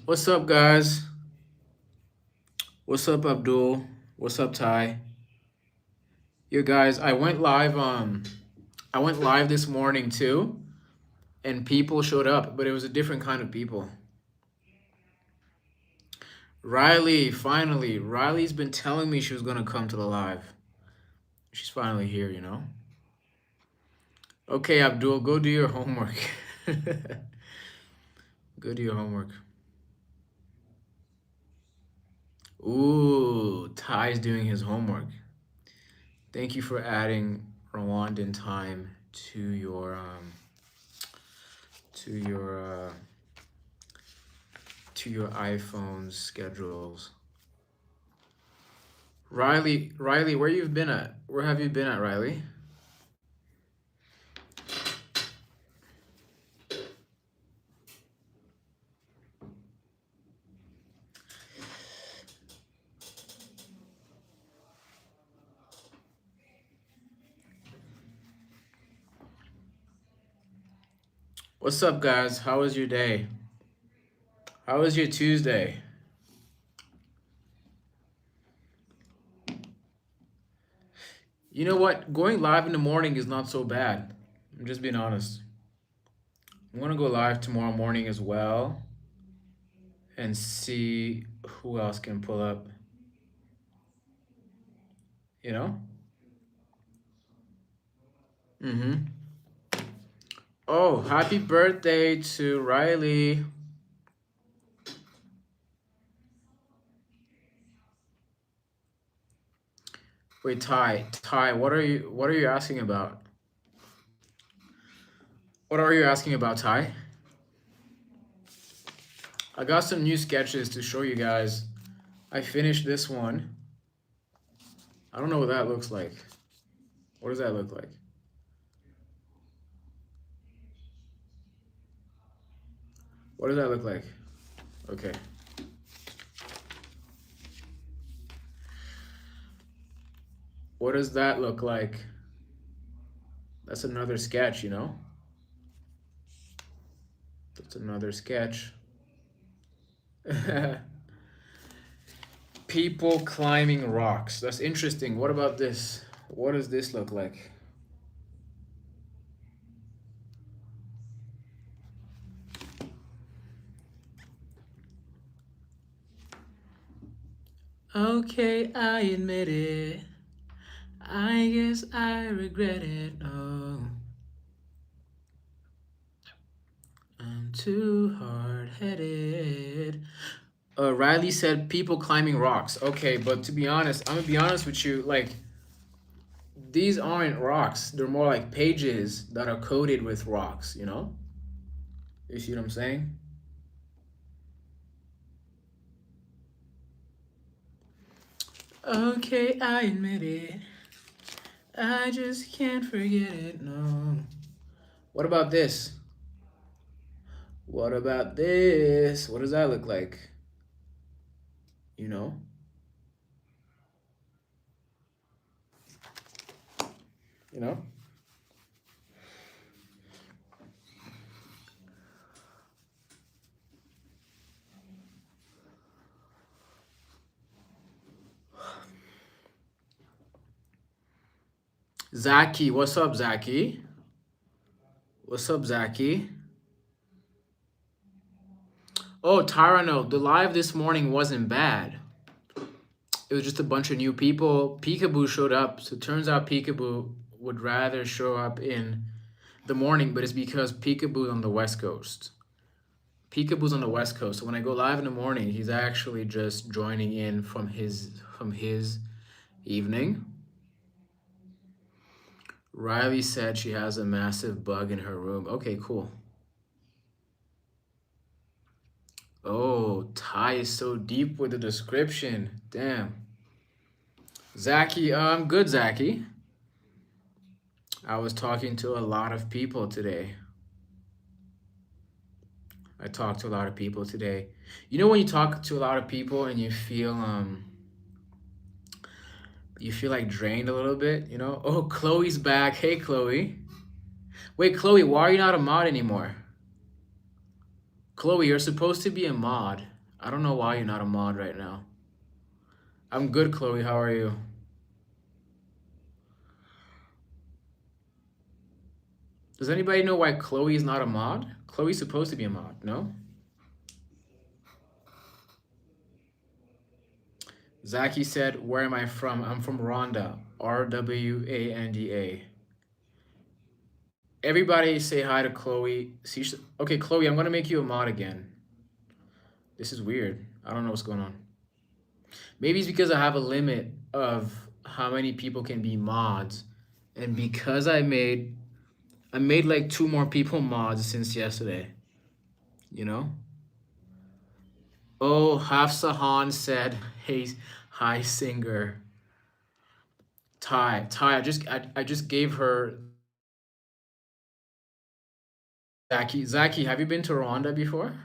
What's up, guys? What's up, Abdul? What's up, Ty? You guys, I went live this morning too, and people showed up, but it was a different kind of people. Riley, finally, Riley's been telling me she was gonna come to the live. She's finally here. Okay, Abdul, go do your homework. Go do your homework. Ooh, Ty's doing his homework. Thank you for adding Rwandan time to to your uh, to your iPhone schedules. Riley, where you've been at? Where have you been at, Riley? What's up, guys? How was your day? How was your Tuesday? You know what? Going live in the morning is not so bad. I'm just being honest. I'm gonna go live tomorrow morning as well and see who else can pull up. You know? Mm-hmm. Oh, happy birthday to Riley. Wait, Ty, what are you asking about? What are you asking about, Ty? I got some new sketches to show you guys. I finished this one. I don't know what that looks like. What does that look like? What does that look like? Okay. What does that look like? That's another sketch. That's another sketch. People climbing rocks. That's interesting. What about this? What does this look like? Okay, I admit it. I guess I regret it. Oh, I'm too hard-headed. Riley said people climbing rocks. Okay, but to be honest, I'm gonna be honest with you. Like, these aren't rocks. They're more like pages that are coated with rocks. You see what I'm saying? Okay, I admit it. I just can't forget it. No. What about this? What about this? What does that look like? You know? You know? Zaki, what's up, Zaki? What's up, Zaki? Oh, Tyrano, the live this morning wasn't bad. It was just a bunch of new people. Peekaboo showed up, so it turns out Peekaboo would rather show up in the morning, but it's because Peekaboo's on the West Coast. Peekaboo's on the West Coast, so when I go live in the morning, he's actually just joining in from his evening. Riley said she has a massive bug in her room. Okay, cool. Oh, Ty is so deep with the description. Damn. Zaki, I'm good, Zaki. I was talking to a lot of people today. I talked to a lot of people today. You know when you talk to a lot of people and you feel like drained a little bit? Oh, Chloe's back. Hey, Chloe. Wait, Chloe, why are you not a mod anymore? Chloe, you're supposed to be a mod. I don't know why you're not a mod right now. I'm good, Chloe. How are you? Does anybody know why Chloe is not a mod? Chloe's supposed to be a mod, no? Zaki said, where am I from? I'm from Rwanda. Rwanda. Everybody say hi to Chloe. Okay, Chloe, I'm gonna make you a mod again. This is weird. I don't know what's going on. Maybe it's because I have a limit of how many people can be mods. And because I made like 2 more people mods since yesterday. You know? Oh, Hafsa said, hey, hi singer. Ty, I just gave her Zaki, have you been to Rwanda before?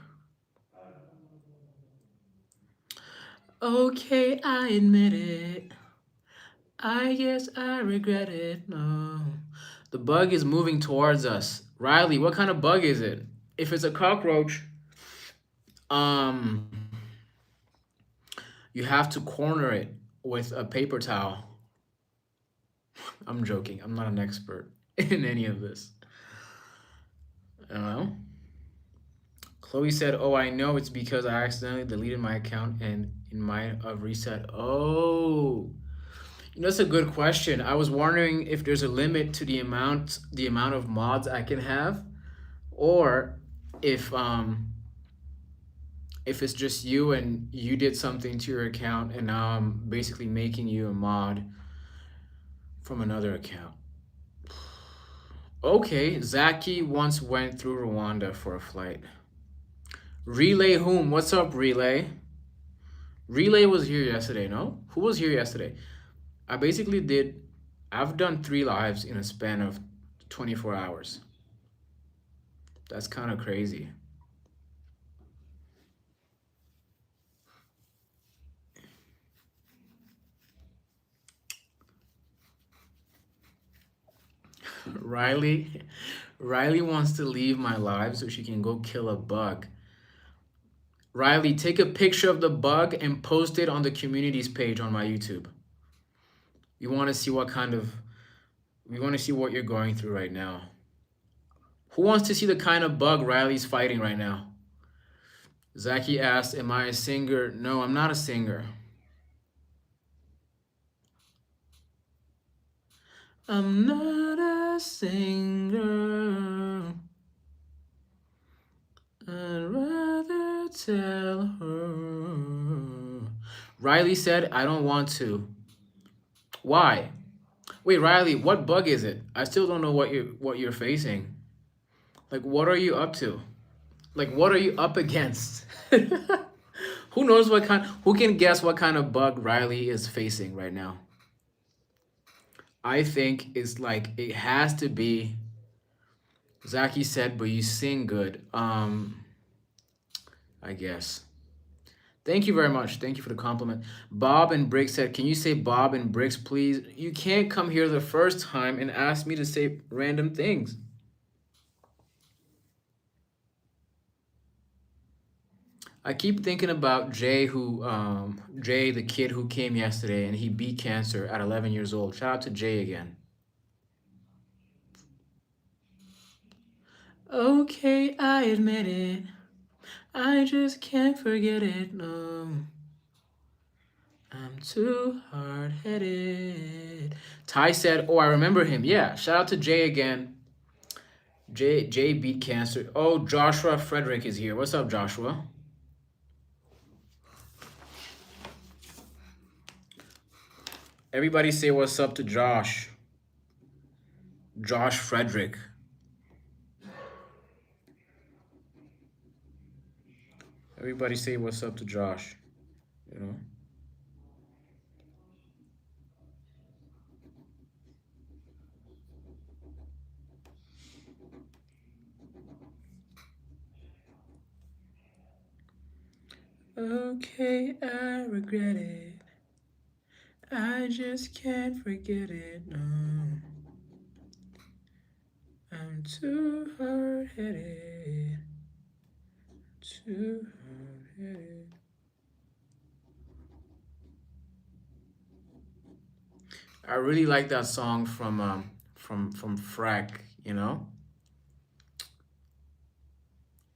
Okay, I admit it. I guess I regret it. No. The bug is moving towards us. Riley, what kind of bug is it? If it's a cockroach, um, you have to corner it with a paper towel. I'm joking. I'm not an expert in any of this. I don't know. Chloe said, "Oh, I know. It's because I accidentally deleted my account and it might have reset." Oh, that's a good question. I was wondering if there's a limit to the amount of mods I can have, or if if it's just you and you did something to your account and now I'm basically making you a mod from another account. Okay, Zaki once went through Rwanda for a flight. Relay whom? What's up, Relay? Relay was here yesterday, no? Who was here yesterday? I've done 3 lives in a span of 24 hours. That's kind of crazy. Riley wants to leave my live so she can go kill a bug. Riley, take a picture of the bug and post it on the communities page on my YouTube. We want to see what you're going through right now. Who wants to see the kind of bug Riley's fighting right now? Zaki asked, am I a singer? No, I'm not a singer. I'm not a singer. I'd rather tell her. Riley said, I don't want to. Why? Wait, Riley, what bug is it? I still don't know what you're facing. Like, what are you up to? Like, what are you up against? Who can guess what kind of bug Riley is facing right now? I think it's like, it has to be, Zaki said, but you sing good. I guess. Thank you very much. Thank you for the compliment. Bob and Briggs said, can you say Bob and Briggs, please? You can't come here the first time and ask me to say random things. I keep thinking about Jay, Jay, the kid who came yesterday and he beat cancer at 11 years old. Shout out to Jay again. Okay, I admit it. I just can't forget it, no. I'm too hard-headed. Ty said, oh, I remember him. Yeah, shout out to Jay again. Jay beat cancer. Oh, Joshua Frederick is here. What's up, Joshua? Everybody say what's up to Josh. Josh Frederick. Everybody say what's up to Josh. You know? Okay, I regret it. I just can't forget it, no. I'm too hard-headed. Too hard-headed. I really like that song from Freck, you know?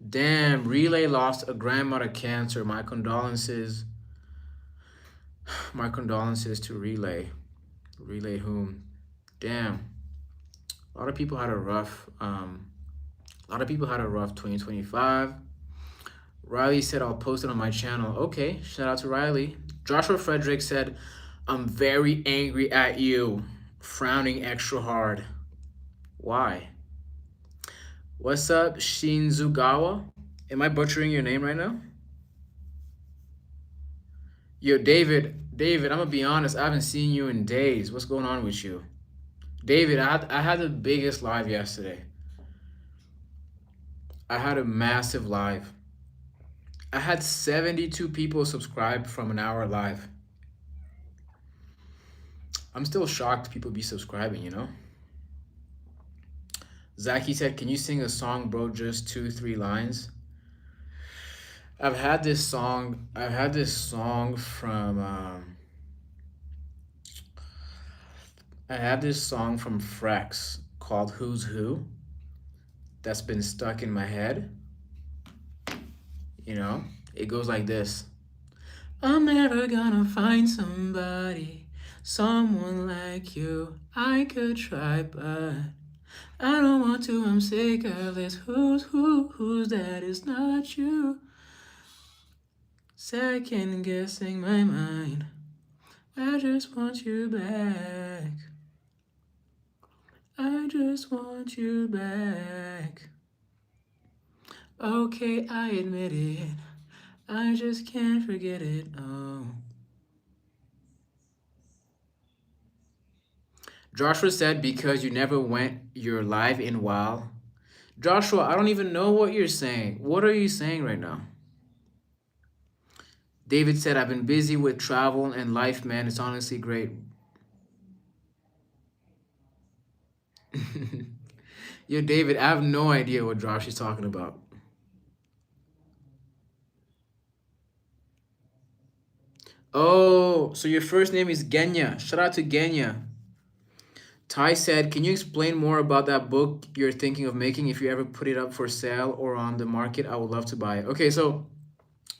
Damn, Relay lost a grandma to cancer. My condolences. My condolences to Relay. Relay whom? Damn. A lot of people had a rough a lot of people had a rough 2025. Riley said I'll post it on my channel. Okay, shout out to Riley. Joshua Frederick said, I'm very angry at you. Frowning extra hard. Why? What's up, Shinzugawa? Am I butchering your name right now? Yo, David, I'm gonna be honest, I haven't seen you in days. What's going on with you? David, I had the biggest live yesterday. I had a massive live. I had 72 people subscribe from an hour live. I'm still shocked people be subscribing, you know? Zaki said, can you sing a song, bro? Just 2, 3 lines. I've had this song from I have this song from Frex called Who's Who that's been stuck in my head. You know? It goes like this. I'm never gonna find someone like you. I could try, but I don't want to. I'm sick of this. Who's that? It's not you. Second guessing my mind. I just want you back. I just want you back. Okay, I admit it. I just can't forget it. Oh. Joshua said, because you never went your live in a while. Joshua, I don't even know what you're saying. What are you saying right now? David said, I've been busy with travel and life, man. It's honestly great. Yo, David, I have no idea what Josh is talking about. Oh, so your first name is Genya. Shout out to Genya. Ty said, can you explain more about that book you're thinking of making? If you ever put it up for sale or on the market, I would love to buy it. Okay, so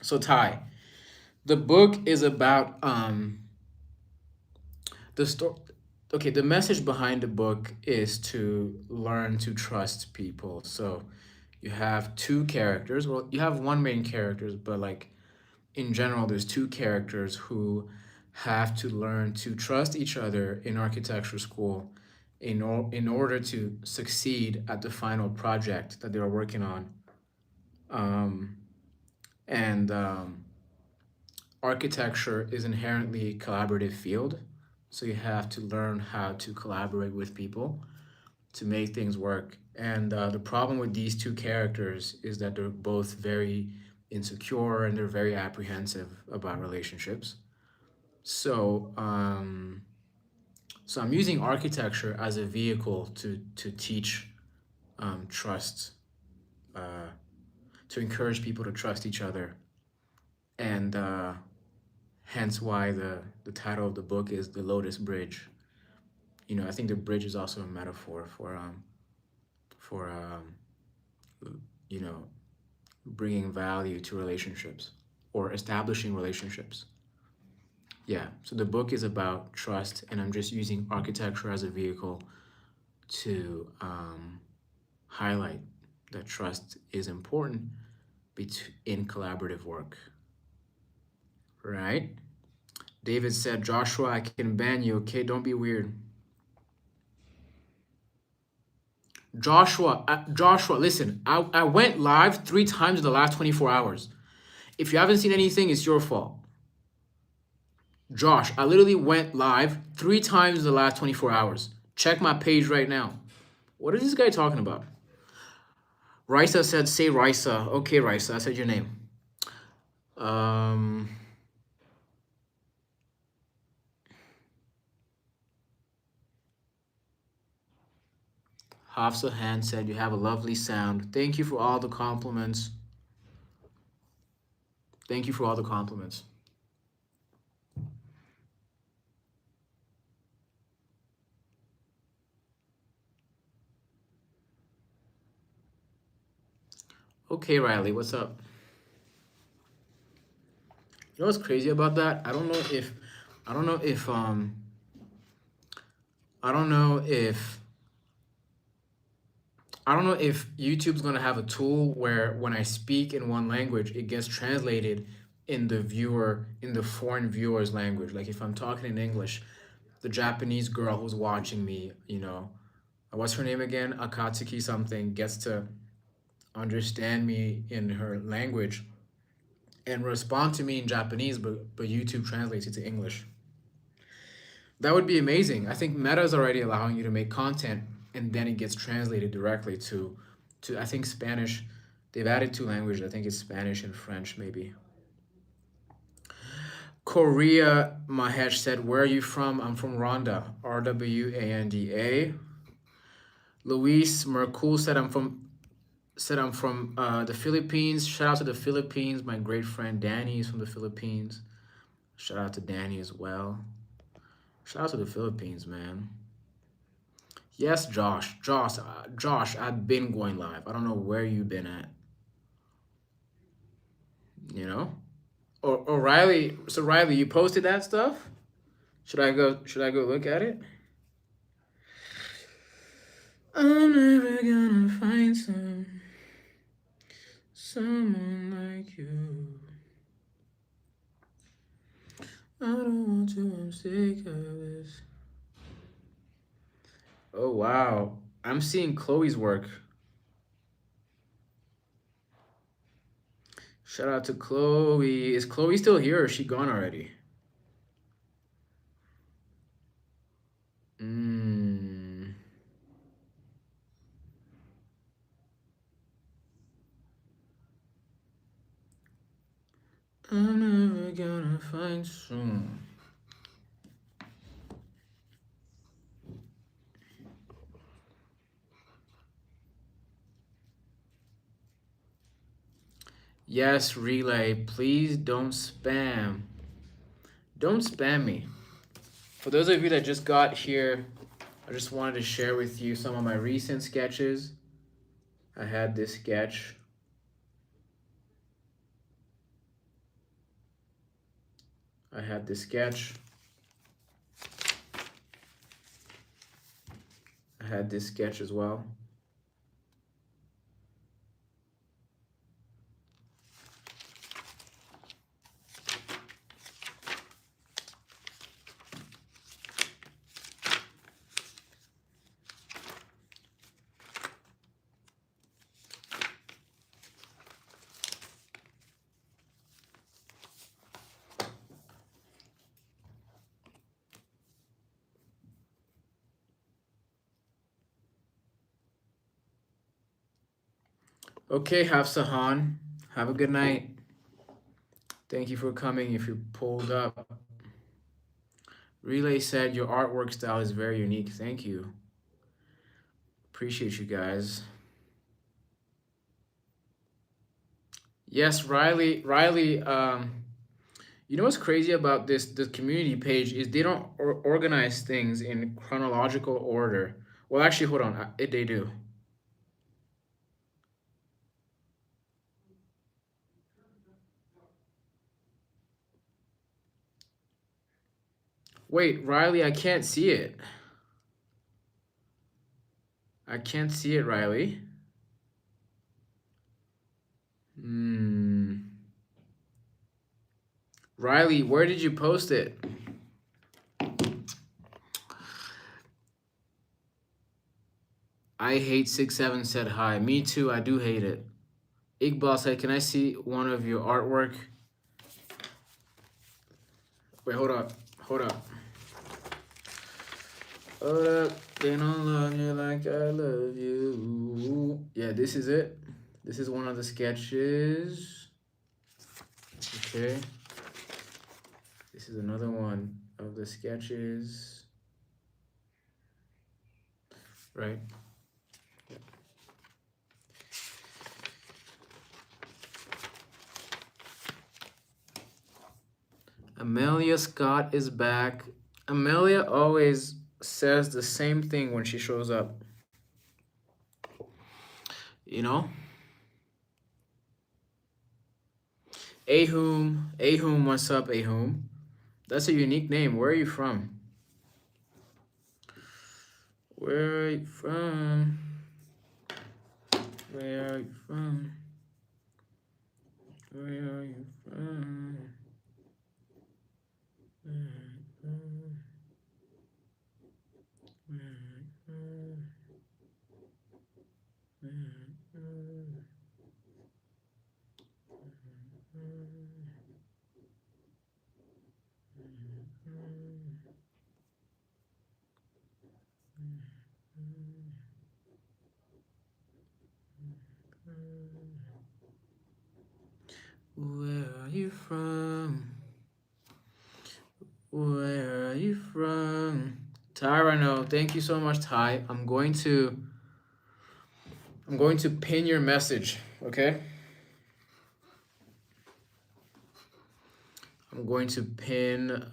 Ty, the book is about the story. Okay, the message behind the book is to learn to trust people. So you have two characters. Well, you have one main character, but like in general, there's two characters who have to learn to trust each other in architecture school in order to succeed at the final project that they're working on. Um, and Architecture is inherently a collaborative field. So you have to learn how to collaborate with people to make things work. And the problem with these two characters is that they're both very insecure and they're very apprehensive about relationships. So, so I'm using architecture as a vehicle to teach trust, to encourage people to trust each other, and hence why the title of the book is The Lotus Bridge. You know, I think the bridge is also a metaphor for you know, bringing value to relationships or establishing relationships. Yeah, so the book is about trust, and I'm just using architecture as a vehicle to highlight that trust is important in collaborative work, right? David said, Joshua, I can ban you, okay? Don't be weird. Joshua, listen, I went live 3 times in the last 24 hours. If you haven't seen anything, it's your fault. Josh, I literally went live 3 times in the last 24 hours. Check my page right now. What is this guy talking about? Raisa said, say Raisa. Okay, Raisa, I said your name. Hafsa Han said, you have a lovely sound. Thank you for all the compliments. Thank you for all the compliments. Okay, Riley, what's up? You know what's crazy about that? I don't know if I don't know if I don't know if YouTube's gonna have a tool where when I speak in one language, it gets translated in the foreign viewer's language. Like if I'm talking in English, the Japanese girl who's watching me, what's her name again? Akatsuki something, gets to understand me in her language and respond to me in Japanese, but YouTube translates it to English. That would be amazing. I think Meta is already allowing you to make content and then it gets translated directly to I think Spanish. They've added two languages. I think it's Spanish and French maybe. Korea, Mahesh said, "Where are you from?" I'm from Rwanda. Rwanda. Luis Mercoul said I'm from the Philippines. Shout out to the Philippines. My great friend Danny is from the Philippines. Shout out to Danny as well. Shout out to the Philippines, man. Yes, Josh. Josh, I've been going live. I don't know where you've been at. You know? Or Riley. So Riley, you posted that stuff? Should I go look at it? I'm never gonna find someone like you. I don't want to, I'm sick of this. Oh wow. I'm seeing Chloe's work. Shout out to Chloe. Is Chloe still here or is she gone already? Mm. I'm never gonna find someone. Yes, Relay. Please don't spam. Don't spam me. For those of you that just got here, I just wanted to share with you some of my recent sketches. I had this sketch. I had this sketch. I had this sketch as well. Okay, Hafsahan. Have a good night. Thank you for coming if you pulled up. Relay said your artwork style is very unique. Thank you. Appreciate you guys. Yes, Riley, you know what's crazy about the community page is they don't organize things in chronological order. Well, actually, hold on. They do. Wait, Riley, I can't see it. I can't see it, Riley. Riley, where did you post it? I hate 6-7 said hi. Me too, I do hate it. Iqbal said, can I see one of your artwork? Wait, hold up. Hold up. Hold up. They don't love you like I love you. Yeah, this is it. This is one of the sketches. Okay. This is another one of the sketches. Right. Amelia Scott is back. Amelia always says the same thing when she shows up. You know? Ahum, what's up, Ahum? That's a unique name. Where are you from? Where are you from? Where are you from? Where are you from? Where are you from? Where are you from? Where are you from? Where are you from? Where are you from? Tyrano, thank you so much, Ty. I'm going to pin your message, okay? I'm going to pin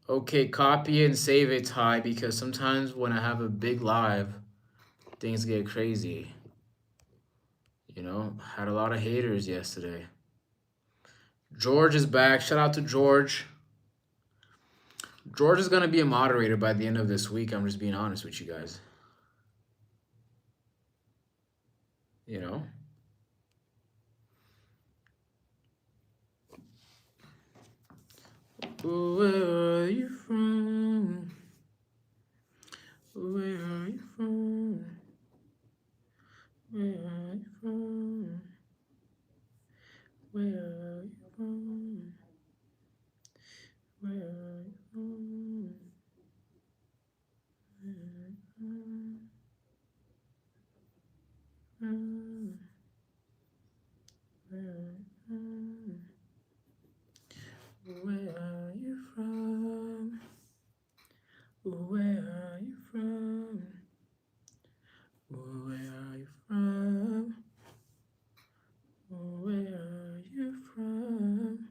okay, copy it and save it, Ty, because sometimes when I have a big live, things get crazy. You know, had a lot of haters yesterday. George is back. Shout out to George. George is going to be a moderator by the end of this week. I'm just being honest with you guys. You know? Where are you from? Where are you from? Where are you from? Where are you from? Where are you from? Where are you from? Where are you from? Where are you from? Where are you from? Where are you from? Where are you from?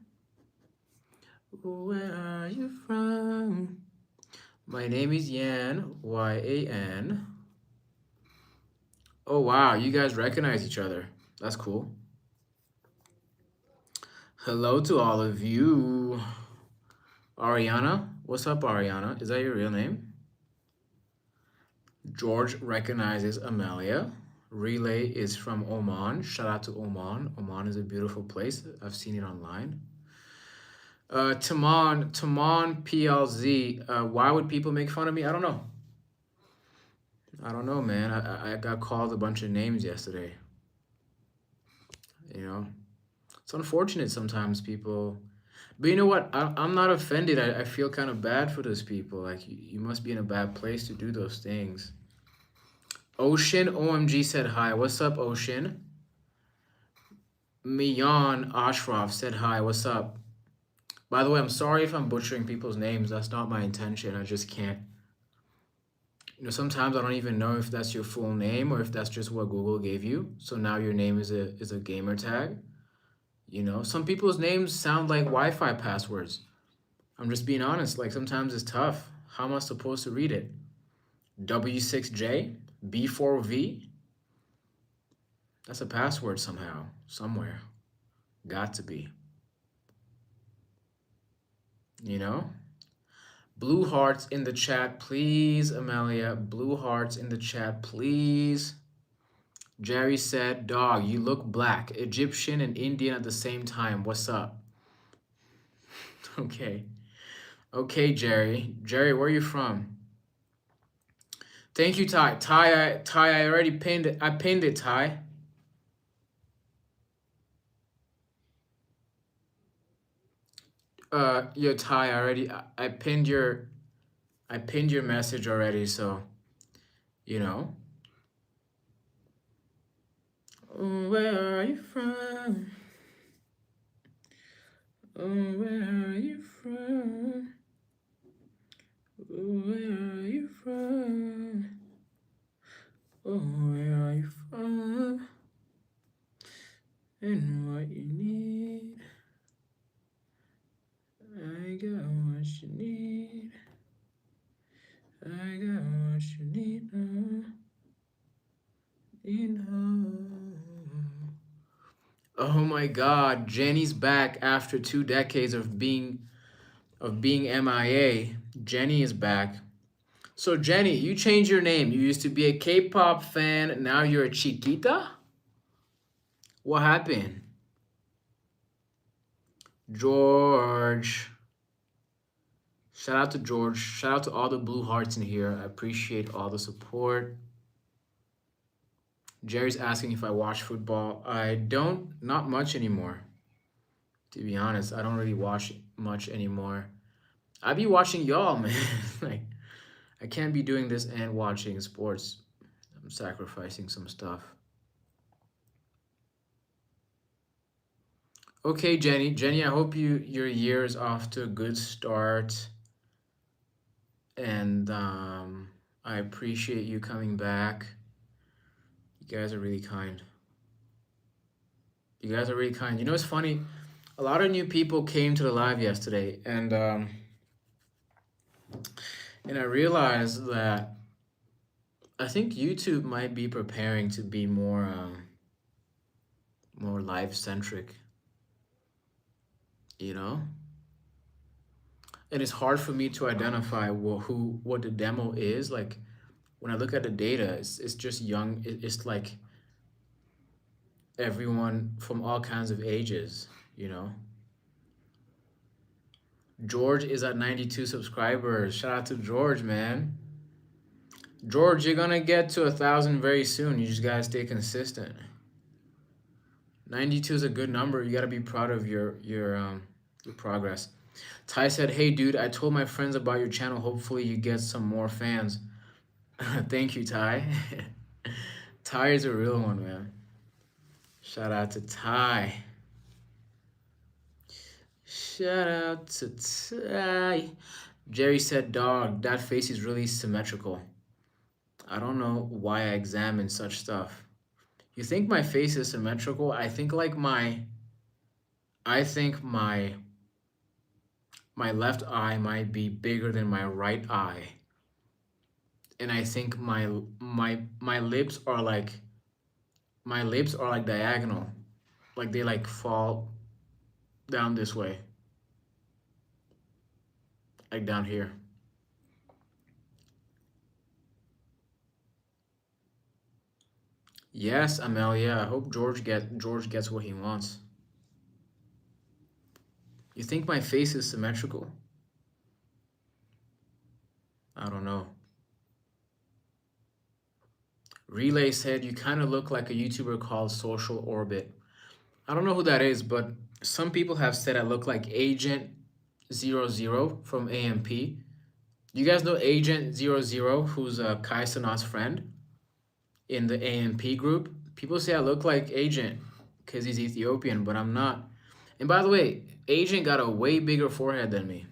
Where are you from? My name is Yan, Y-A-N. Oh wow, you guys recognize each other. That's cool. Hello to all of you. Ariana, what's up, Ariana? Is that your real name? George recognizes Amelia. Relay is from Oman. Shout out to Oman. Oman is a beautiful place. I've seen it online. Taman PLZ. Why would people make fun of me? I don't know. I don't know, man. I got called a bunch of names yesterday. You know, it's unfortunate sometimes people. But you know what? I'm not offended. I feel kind of bad for those people. Like, you must be in a bad place to do those things. Ocean OMG said hi. What's up, Ocean? Miyan Ashraf said hi. What's up? By the way, I'm sorry if I'm butchering people's names. That's not my intention. I just can't. You know, sometimes I don't even know if that's your full name or if that's just what Google gave you. So now your name is a gamer tag. You know, some people's names sound like Wi-Fi passwords. I'm just being honest. Like, sometimes it's tough. How am I supposed to read it? W6J? B4V? That's a password somehow, somewhere. Got to be. You know? Blue hearts in the chat, please, Amelia. Blue hearts in the chat, please. Jerry said, dog, you look black. Egyptian and Indian at the same time. What's up? Okay. Okay, Jerry. Jerry, where are you from? Thank you, Ty. Ty, I already pinned it. I pinned it, Ty. Yo, Ty, I pinned your message already, so, you know. Where are you from? Where are you from? Where are you from? Oh, where are you from? And what you need. I got what you need. I got what you need now. Oh my God, Jenny's back after 2 decades of being MIA. Jenny is back. So Jenny, you changed your name. You used to be a K-pop fan. Now you're a Chiquita. What happened? George. Shout out to George. Shout out to all the blue hearts in here. I appreciate all the support. Jerry's asking if I watch football. I don't, not much anymore. To be honest, I don't really watch much anymore. I be watching y'all, man. Like, I can't be doing this and watching sports. I'm sacrificing some stuff. Okay, Jenny. Jenny, I hope your year is off to a good start. And I appreciate you coming back. You guys are really kind. You guys are really kind. You know, it's funny. A lot of new people came to the live yesterday, and I realized that I think YouTube might be preparing to be more live centric. You know, and it's hard for me to identify what the demo is. Like when I look at the data, it's just young. It's like everyone from all kinds of ages. You know. George is at 92 subscribers. Shout out to George, man. George, you're gonna get to 1,000 very soon. You just gotta stay consistent. 92 is a good number. You gotta be proud of your progress. Ty said, "Hey, dude, I told my friends about your channel. Hopefully, you get some more fans." Thank you, Ty. Ty is a real one, man. Shout out to Ty. Shout out to Ty. Jerry said, "Dog, that face is really symmetrical. I don't know why I examine such stuff." You think my face is symmetrical? I think my left eye might be bigger than my right eye. And I think my lips are like diagonal. Like they like fall down this way. Like down here. Yes, Amelia. I hope George gets what he wants. You think my face is symmetrical? I don't know. Relay said you kind of look like a YouTuber called Social Orbit. I don't know who that is, but some people have said I look like Agent 00 from AMP. You guys know Agent 00, who's Kai Sanat's friend in the AMP group? People say I look like Agent because he's Ethiopian, but I'm not. And by the way, Agent got a way bigger forehead than me.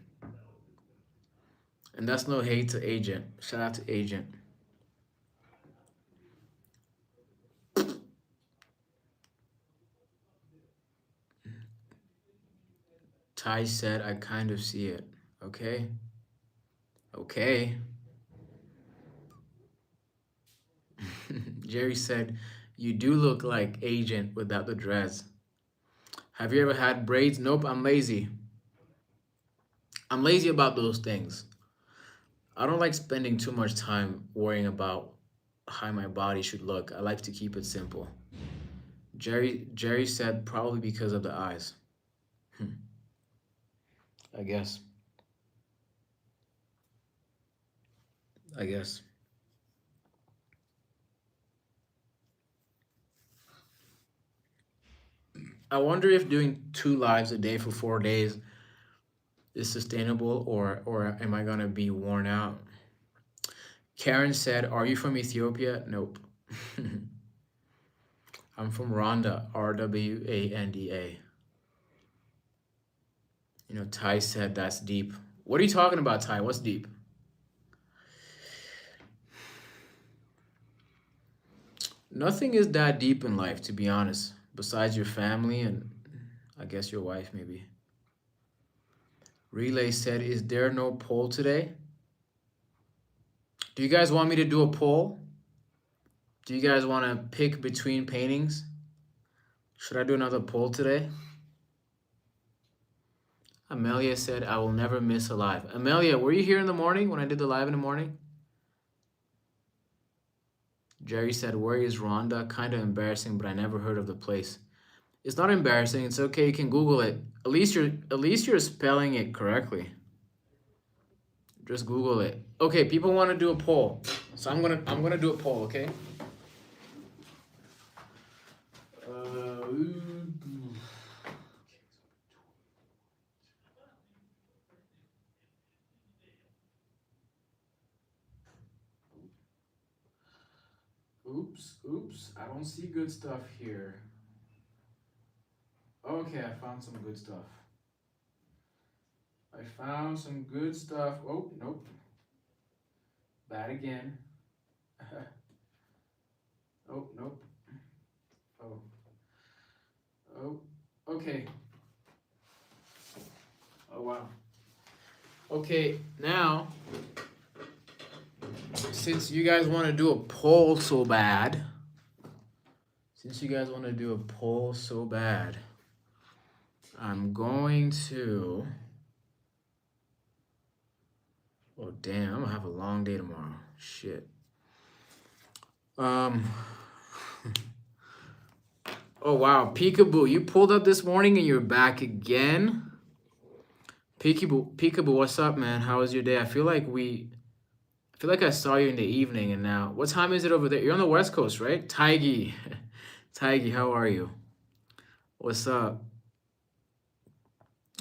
And that's no hate to Agent. Shout out to Agent. Ty said, I kind of see it. Okay. Okay. Jerry said, you do look like Agent without the dreads. Have you ever had braids? Nope, I'm lazy. I'm lazy about those things. I don't like spending too much time worrying about how my body should look. I like to keep it simple. Jerry said probably because of the eyes. I guess. I guess. I wonder if doing 2 lives a day for 4 days is sustainable, or am I gonna be worn out? Karen said, are you from Ethiopia? Nope. I'm from Rwanda, Rwanda. You know, Ty said that's deep. What are you talking about, Ty? What's deep? Nothing is that deep in life, to be honest, besides your family and I guess your wife, maybe. Relay said, is there no poll today? Do you guys want me to do a poll? Do you guys want to pick between paintings? Should I do another poll today? Amelia said, I will never miss a live. Amelia, were you here in the morning when I did the live in the morning? Jerry said, where is Rhonda? Kind of embarrassing, but I never heard of the place. It's not embarrassing. It's okay. You can Google it. At least you're spelling it correctly. Just Google it. Okay, people want to do a poll. So I'm gonna do a poll, okay? Oops. I don't see good stuff here. Okay, I found some good stuff. Oh, nope. Bad again. Oh, nope. Oh, okay. Oh, wow. Okay, now, since you guys want to do a poll so bad, I'm going to... Oh, damn, I'm gonna have a long day tomorrow. Shit. Oh, wow. Peekaboo, you pulled up this morning and you're back again? Peekaboo, what's up, man? How was your day? I feel like I saw you in the evening and now... What time is it over there? You're on the West Coast, right? Tiggy. Tiggy, how are you? What's up?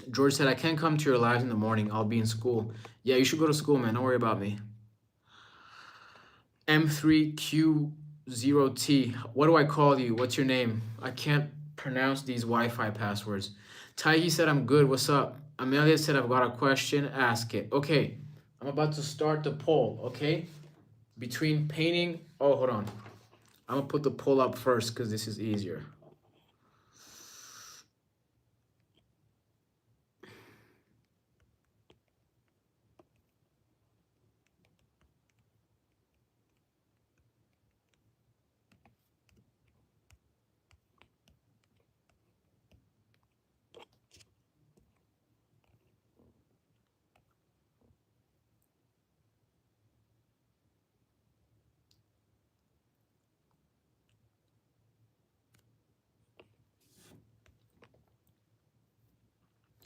George said, I can't come to your lives in the morning. I'll be in school. Yeah, you should go to school, man. Don't worry about me. M3Q0T. What do I call you? What's your name? I can't pronounce these Wi-Fi passwords. Taiji said, I'm good. What's up? Amelia said, I've got a question. Ask it. Okay. I'm about to start the poll, okay? Between painting... Oh, hold on. I'm going to put the poll up first because this is easier.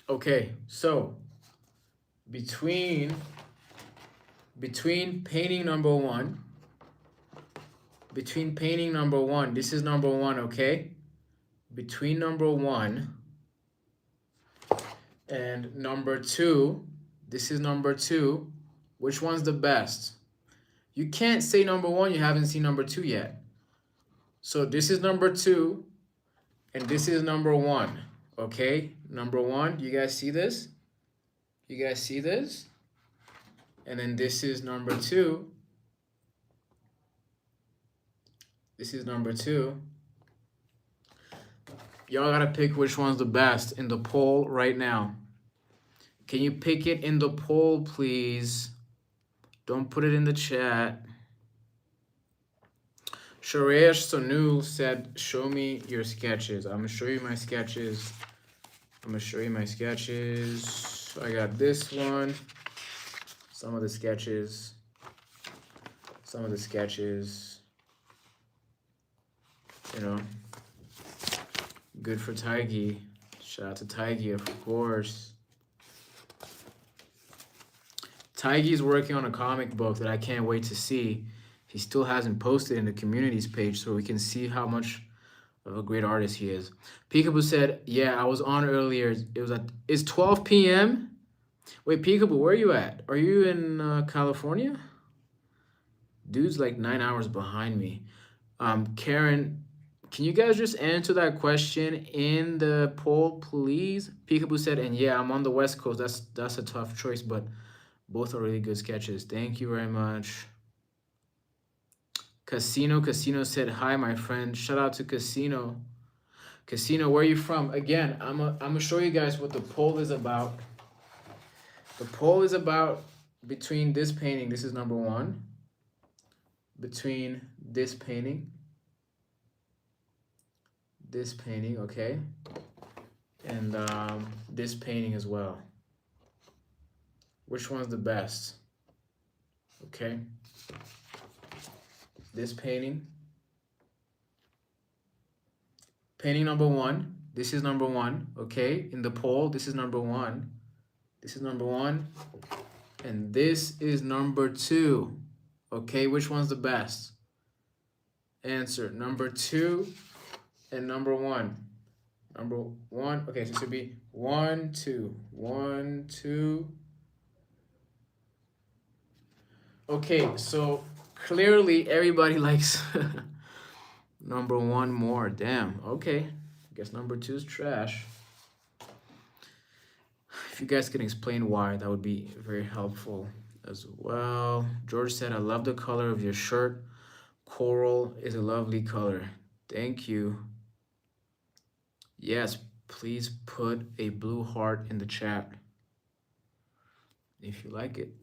Okay, so between painting number one, this is number one, okay? Between number one and number two, this is number two, which one's the best? You can't say number one, you haven't seen number two yet. So this is number two, and this is number one, okay? Number one, you guys see this? You guys see this? And then this is number two. This is number two. Y'all gotta pick which one's the best in the poll right now. Can you pick it in the poll, please? Don't put it in the chat. Sharesh Sonu said, show me your sketches. I'm gonna show you my sketches. I got this one. Some of the sketches. You know. Good for Taigi. Shout out to Taigi, of course. Taigi's working on a comic book that I can't wait to see. He still hasn't posted in the communities page so we can see how much of a great artist he is. Peekaboo said, yeah, I was on earlier. It's 12 p.m.? Wait, Peekaboo, where are you at? Are you in California? Dude's like 9 hours behind me. Karen, can you guys just answer that question in the poll, please? Peekaboo said, and yeah, I'm on the West Coast. That's a tough choice, but both are really good sketches. Thank you very much. Casino said, hi, my friend. Shout out to Casino. Casino, where are you from? Again, I'm gonna show you guys what the poll is about. The poll is about between this painting, this is number one. Between this painting, this painting, okay? And this painting as well. Which one's the best? Okay. This painting. Painting number one. This is number one, okay? In the poll, this is number one. This is number one. And this is number two. Okay, which one's the best? Answer number two and number one. Number one. Okay, so it should be 1, 2. 1, 2. Okay, so clearly everybody likes number one more. Damn. Okay. I guess number two is trash. If you guys can explain why, that would be very helpful as well. George said, I love the color of your shirt. Coral is a lovely color. Thank you. Yes, please put a blue heart in the chat if you like it.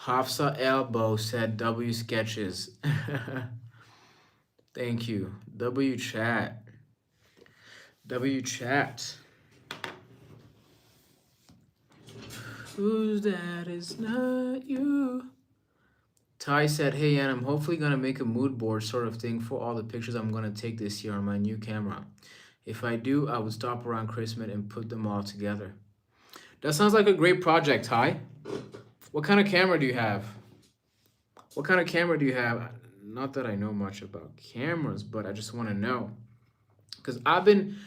Hafsa Elbow said W sketches. Thank you. W chat. W chat. Who's that? Is not you. Ty said, hey, Ann, I'm hopefully going to make a mood board sort of thing for all the pictures I'm going to take this year on my new camera. If I do, I would stop around Christmas and put them all together. That sounds like a great project, Ty. What kind of camera do you have? What kind of camera do you have? Not that I know much about cameras, but I just want to know. Because I've been,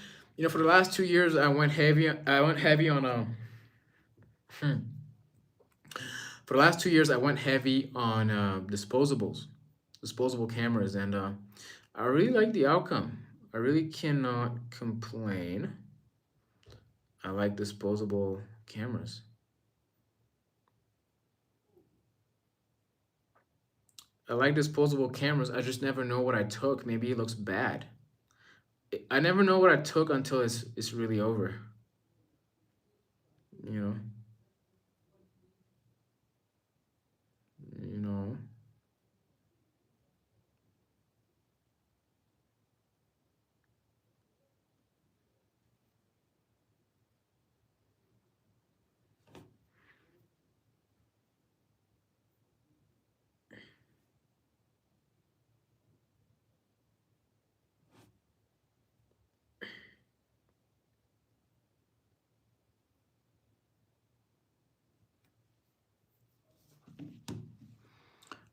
for the last 2 years, I went heavy on For the last 2 years, I went heavy on disposable cameras, and I really like the outcome. I really cannot complain. I like disposable cameras. I like disposable cameras. I just never know what I took. Maybe it looks bad. I never know what I took until it's really over. You know.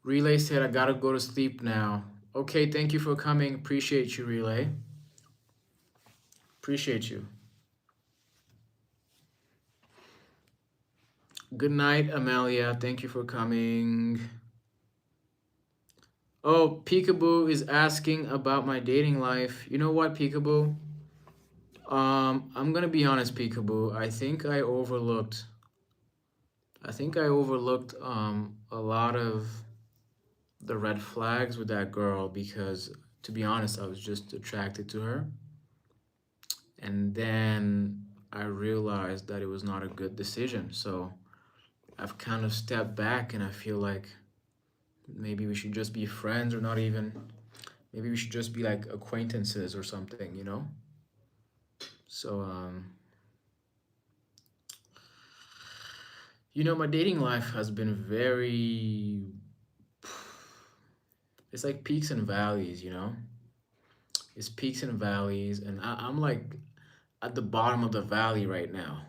Relay said, I gotta go to sleep now. Okay, thank you for coming. Appreciate you, Relay. Appreciate you. Good night, Amelia. Thank you for coming. Oh, Peekaboo is asking about my dating life. You know what, Peekaboo? I'm gonna be honest, Peekaboo. I think I overlooked a lot of the red flags with that girl because, to be honest, I was just attracted to her. And then I realized that it was not a good decision. So I've kind of stepped back, and I feel like maybe we should just be friends, or not even, maybe we should just be like acquaintances or something, So, my dating life has been it's like peaks and valleys, It's peaks and valleys, and I'm like at the bottom of the valley right now.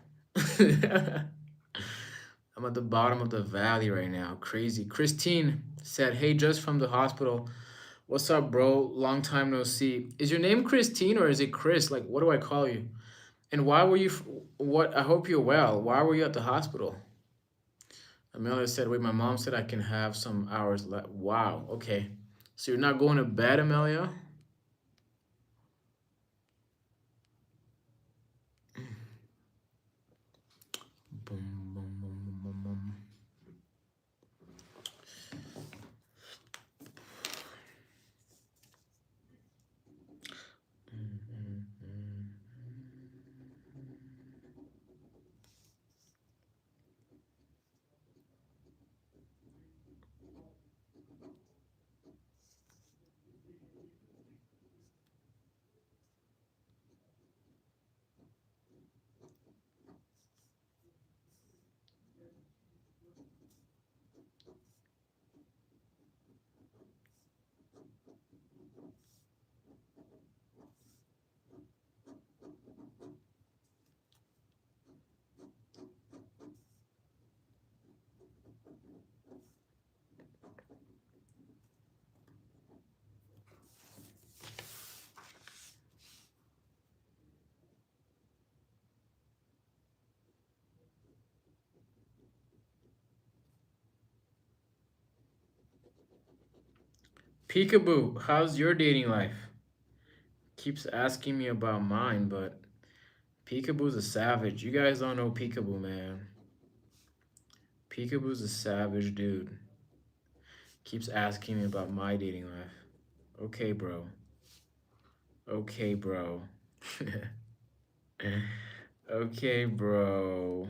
I'm at the bottom of the valley right now. Crazy. Christine said, hey, just from the hospital. What's up, bro? Long time no see. Is your name Christine or is it Chris? Like, what do I call you? And why were you, I hope you're well. Why were you at the hospital? Amelia said, wait, my mom said I can have some hours left. Wow, okay. So you're not going to bed, Amelia? Boom, boom, boom, boom, boom. Peekaboo, how's your dating life? Keeps asking me about mine, but Peekaboo's a savage. You guys don't know Peekaboo, man. Peekaboo's a savage dude. Keeps asking me about my dating life. Okay, bro. Okay, bro. Okay, bro.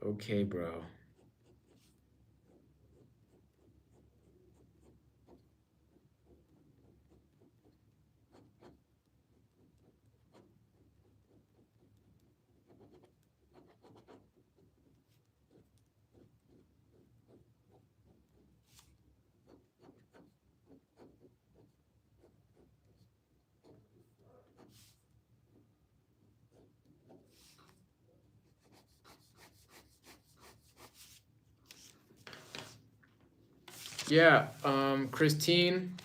Okay, bro. Yeah, Christine,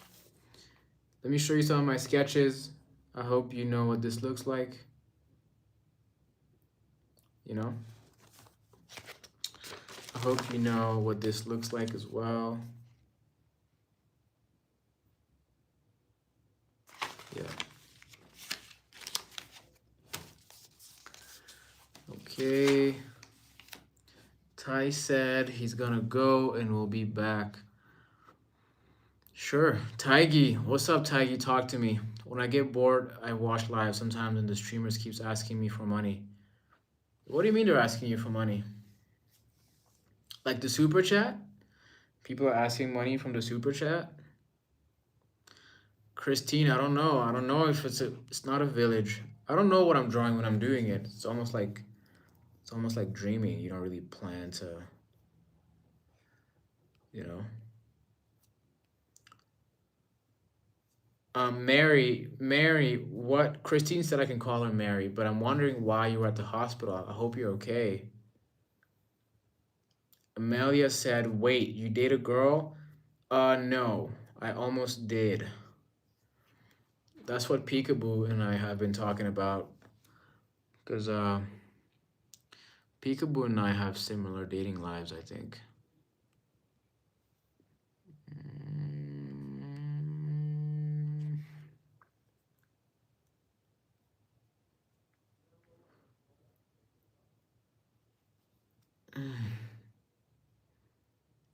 let me show you some of my sketches. I hope you know what this looks like. You know? I hope you know what this looks like as well. Yeah. Okay. Ty said he's gonna go and we'll be back. Sure. Taigi, what's up, Taigi? Talk to me. When I get bored, I watch live sometimes and the streamers keeps asking me for money. What do you mean they're asking you for money? Like the super chat? People are asking money from the super chat? Christine, I don't know. I don't know if it's not a village. I don't know what I'm drawing when I'm doing it. It's almost like dreaming. You don't really plan to, you know. Mary, what? Christine said I can call her Mary, but I'm wondering why you were at the hospital. I hope you're okay. Amelia said, wait, you date a girl? No, I almost did. That's what Peekaboo and I have been talking about. Because Peekaboo and I have similar dating lives, I think.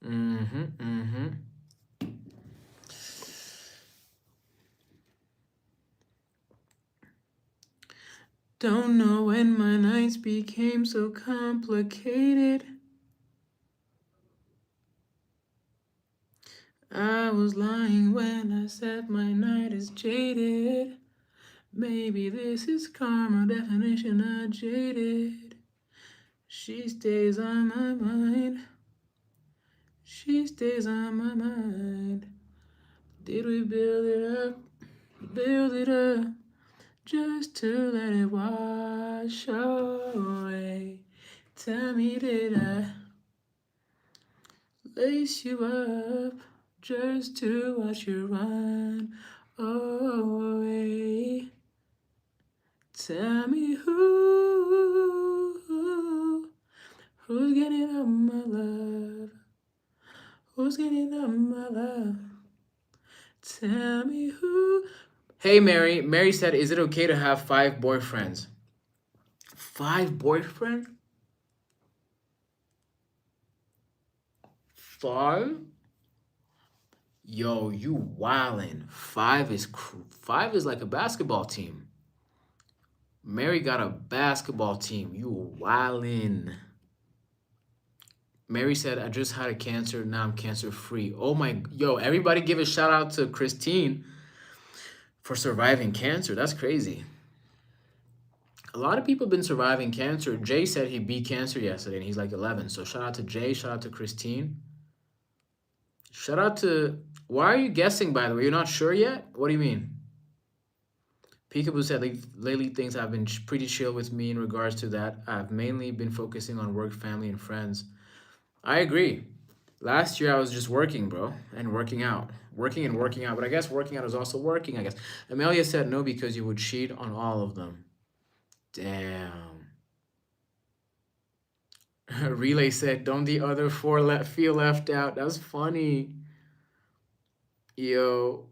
Mm-hmm, mm-hmm. Don't know when my nights became so complicated. I was lying when I said my night is jaded. Maybe this is karma, definition of jaded. She stays on my mind. She stays on my mind. Did we build it up? Build it up just to let it wash away. Tell me, did I lace you up just to watch you run away? Tell me who's getting on my love? Who's getting on my love? Tell me who. Hey, Mary. Mary said, is it okay to have 5 boyfriends? 5 boyfriends? 5? Yo, you wildin'. 5 is like a basketball team. Mary got a basketball team. You wildin'. Mary said, I just had a cancer. Now I'm cancer free. Oh my, yo, everybody give a shout out to Christine for surviving cancer. That's crazy. A lot of people have been surviving cancer. Jay said he beat cancer yesterday and he's like 11. So shout out to Jay. Shout out to Christine. Shout out to, why are you guessing, by the way? You're not sure yet? What do you mean? Peekaboo said, lately things have been pretty chill with me in regards to that. I've mainly been focusing on work, family, and friends. I agree. Last year I was just working, bro, and working out. Working and working out. But I guess working out is also working, I guess. Amelia said no because you would cheat on all of them. Damn. Relay said, don't the other four feel left out. That's funny. Yo,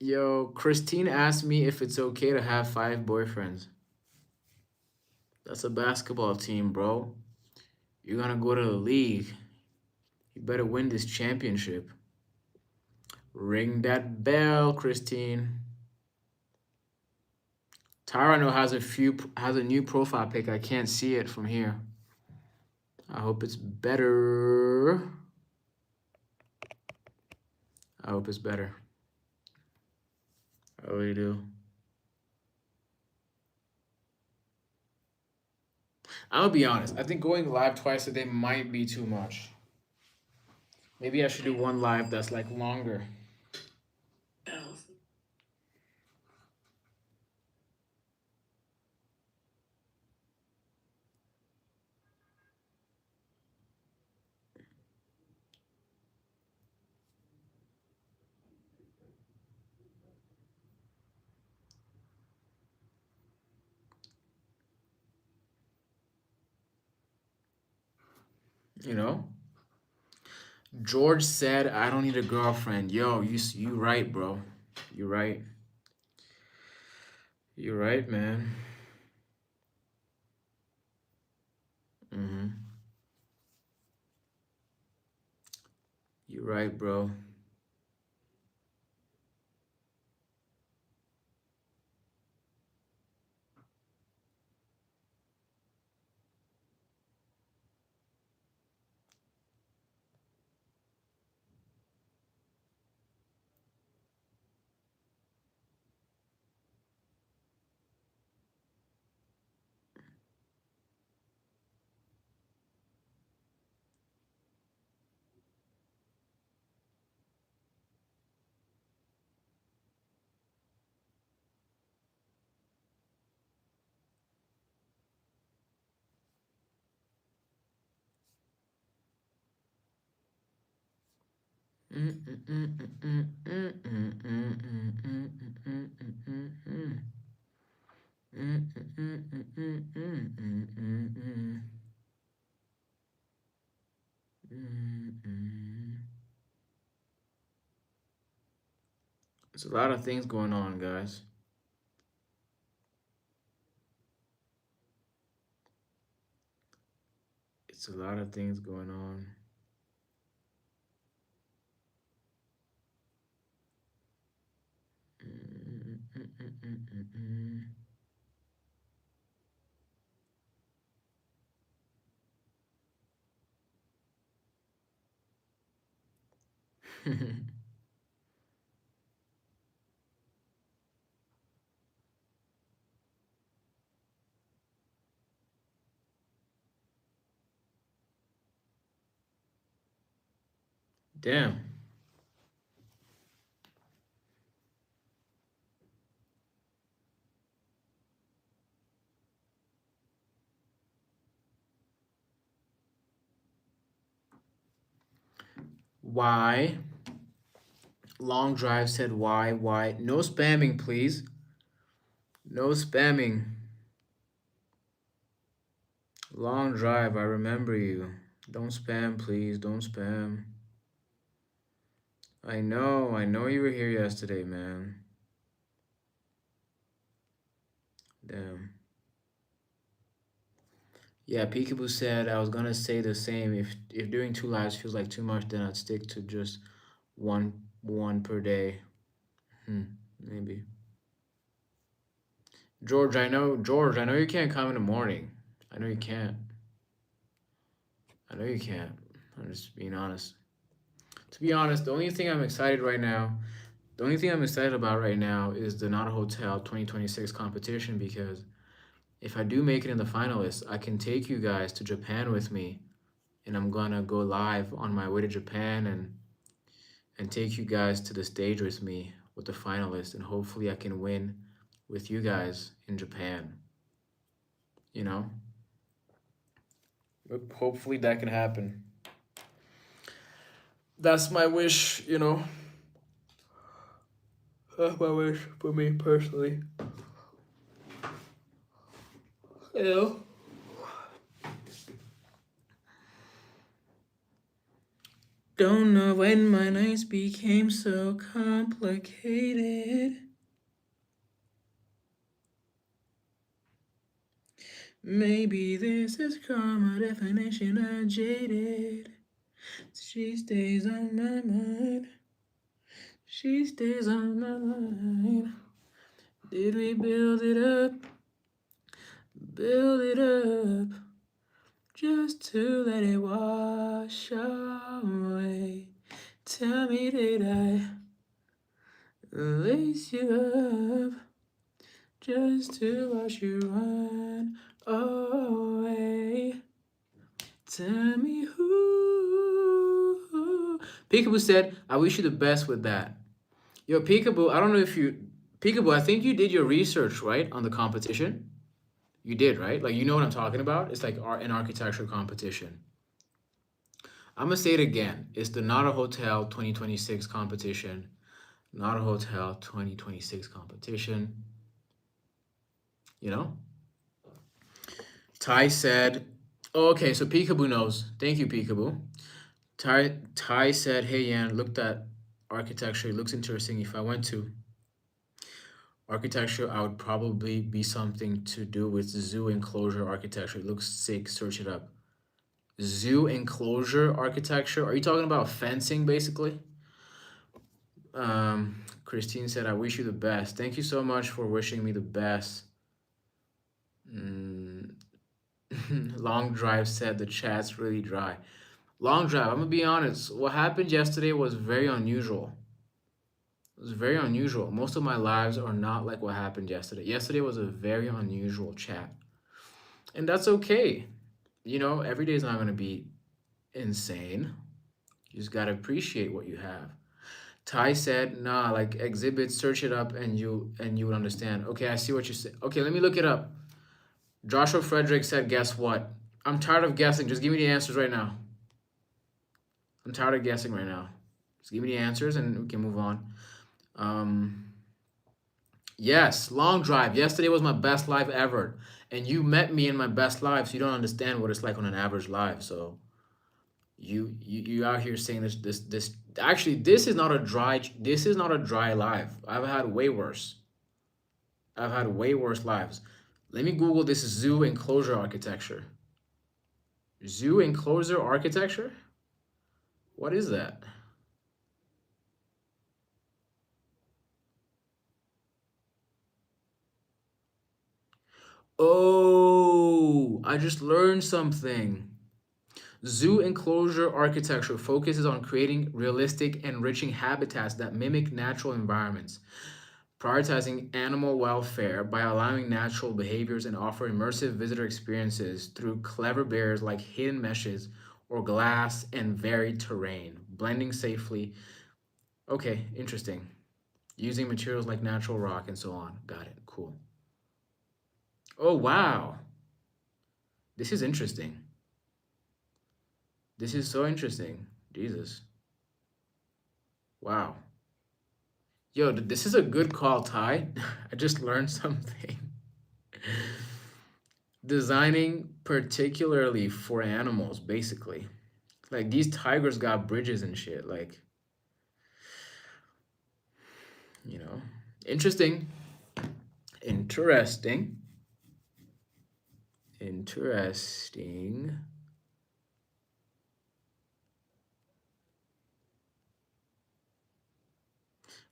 yo, Christine asked me if it's okay to have 5 boyfriends. That's a basketball team, bro. You're gonna go to the league. You better win this championship. Ring that bell, Christine. Tyrano has a new profile pic. I can't see it from here. I hope it's better. I hope it's better. I really do. I'll be honest. I think going live twice a day might be too much. Maybe I should do one live that's like longer. You know? George said, I don't need a girlfriend. Yo, you right, bro. You right. You're right, man. Mm-hmm. You're right, bro. There's a lot of things going on, guys. It's a lot of things going on. Damn. Why? Long Drive said why? Why? No spamming, please. No spamming. Long Drive, I remember you. Don't spam, please. Don't spam. I know you were here yesterday, man. Damn. Yeah, Peekaboo said I was gonna say the same. If doing 2 lives feels like too much, then I'd stick to just one per day. Maybe. George, I know you can't come in the morning. I know you can't. I know you can't. I'm just being honest. To be honest, the only thing I'm excited about right now is the Not a Hotel 2026 competition, because if I do make it in the finalists, I can take you guys to Japan with me, and I'm gonna go live on my way to Japan and take you guys to the stage with me with the finalists, and hopefully I can win with you guys in Japan. You know? Hopefully that can happen. That's my wish, you know. That's my wish for me personally. You know? Don't know when my nights became so complicated. Maybe this is karma, definition of jaded. She stays on my mind. She stays on my mind. Did we build it up? Build it up. Just to let it wash away. Tell me, did I lace you up? Just to watch you run away. Tell me who. Peekaboo said, I wish you the best with that. Yo, Peekaboo, I don't know if you. Peekaboo, I think you did your research, right, on the competition? You did, right? Like, you know what I'm talking about? It's like an architecture competition. I'm gonna say it again. It's the Not a Hotel 2026 competition. Not a Hotel 2026 competition. You know? Ty said, oh, okay, so Peekaboo knows. Thank you, Peekaboo. Ty said, hey, Yan, looked at architecture. It looks interesting. If I went to architecture, I would probably be something to do with zoo enclosure architecture. It looks sick. Search it up. Zoo enclosure architecture. Are you talking about fencing, basically? Christine said, I wish you the best. Thank you so much for wishing me the best. Long Drive said the chat's really dry. Long Drive, I'm gonna be honest. What happened yesterday was very unusual. It was very unusual. Most of my lives are not like what happened yesterday. Yesterday was a very unusual chat. And that's okay. You know, every day is not gonna be insane. You just gotta appreciate what you have. Ty said, nah, like exhibit, search it up and you would understand. Okay, I see what you said. Okay, let me look it up. Joshua Frederick said, guess what? I'm tired of guessing. Just give me the answers right now. I'm tired of guessing right now. Just give me the answers and we can move on. Yes, long drive. Yesterday was my best live ever. And you met me in my best life, so you don't understand what it's like on an average live. So you out here saying this actually this is not a dry live. I've had way worse. I've had way worse lives. Let me Google this zoo enclosure architecture. Zoo enclosure architecture? What is that? Oh, I just learned something. Zoo enclosure architecture focuses on creating realistic, enriching habitats that mimic natural environments, prioritizing animal welfare by allowing natural behaviors and offer immersive visitor experiences through clever barriers like hidden meshes or glass and varied terrain, blending safely. Okay, interesting. Using materials like natural rock and so on. Got it. Cool. Oh, wow. This is interesting. This is so interesting. Jesus. Wow. Yo, this is a good call, Ty. I just learned something. Designing particularly for animals, basically. Like these tigers got bridges and shit. Like, you know, interesting. Interesting. Interesting.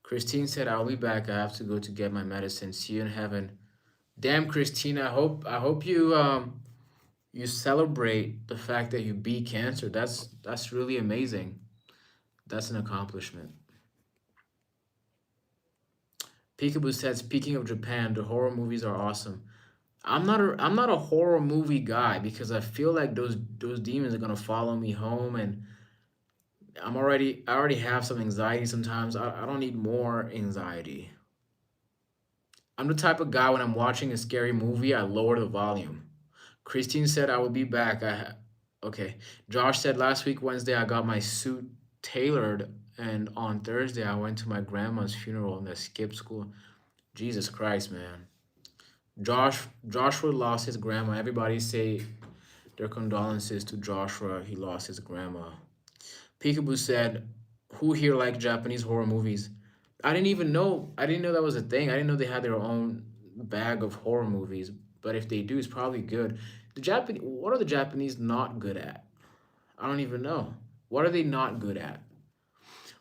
Christine said, I'll be back. I have to go to get my medicine. See you in heaven. Damn, Christine, I hope you celebrate the fact that you beat cancer. That's really amazing. That's an accomplishment. Peekaboo said, speaking of Japan, the horror movies are awesome. I'm not a horror movie guy because I feel like those demons are gonna follow me home and I already have some anxiety sometimes. I don't need more anxiety. I'm the type of guy when I'm watching a scary movie, I lower the volume. Christine said I will be back. Okay. Josh said last week Wednesday I got my suit tailored. And on Thursday, I went to my grandma's funeral and I skipped school. Jesus Christ, man. Joshua lost his grandma. Everybody say their condolences to Joshua. He lost his grandma. Peekaboo said, "Who here like Japanese horror movies?" I didn't even know. I didn't know that was a thing. I didn't know they had their own bag of horror movies. But if they do, it's probably good. The Japanese. What are the Japanese not good at? I don't even know. What are they not good at?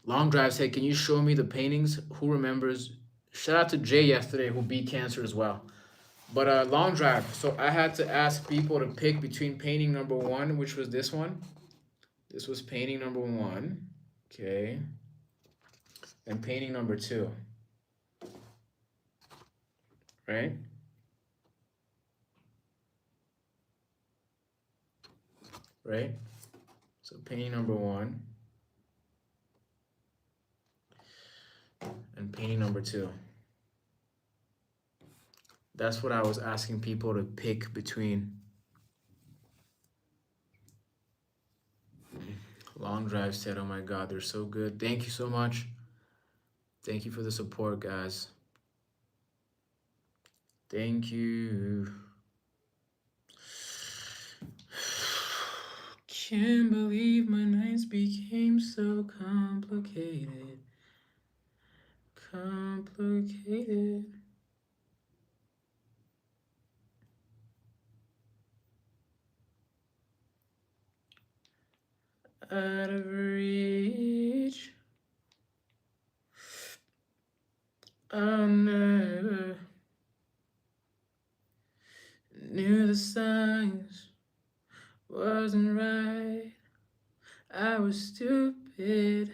Long Drive said, "Can you show me the paintings? Who remembers?" Shout out to Jay yesterday who beat cancer as well. But Long Drive. So I had to ask people to pick between painting number one, which was this one. This was painting number one. Okay. And painting number two. Right? Right? So painting number one and painting number two. That's what I was asking people to pick between. Long Drive said, "Oh my God, they're so good." Thank you so much. Thank you for the support, guys. Thank you. Can't believe my nights became so complicated. Complicated. Out of reach. I never knew the signs wasn't right. I was stupid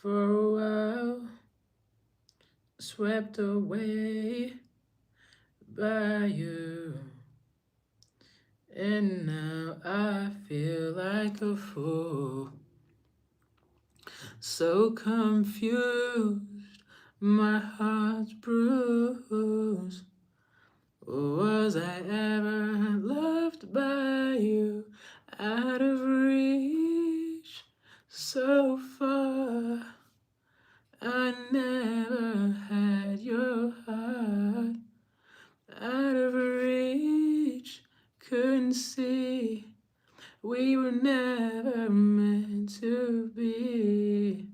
for a while, swept away by you. And now I feel like a fool, so confused, my heart's bruised. Was I ever loved by you? Out of reach, so far. I never had your heart. Out of reach, couldn't see. We were never meant to be.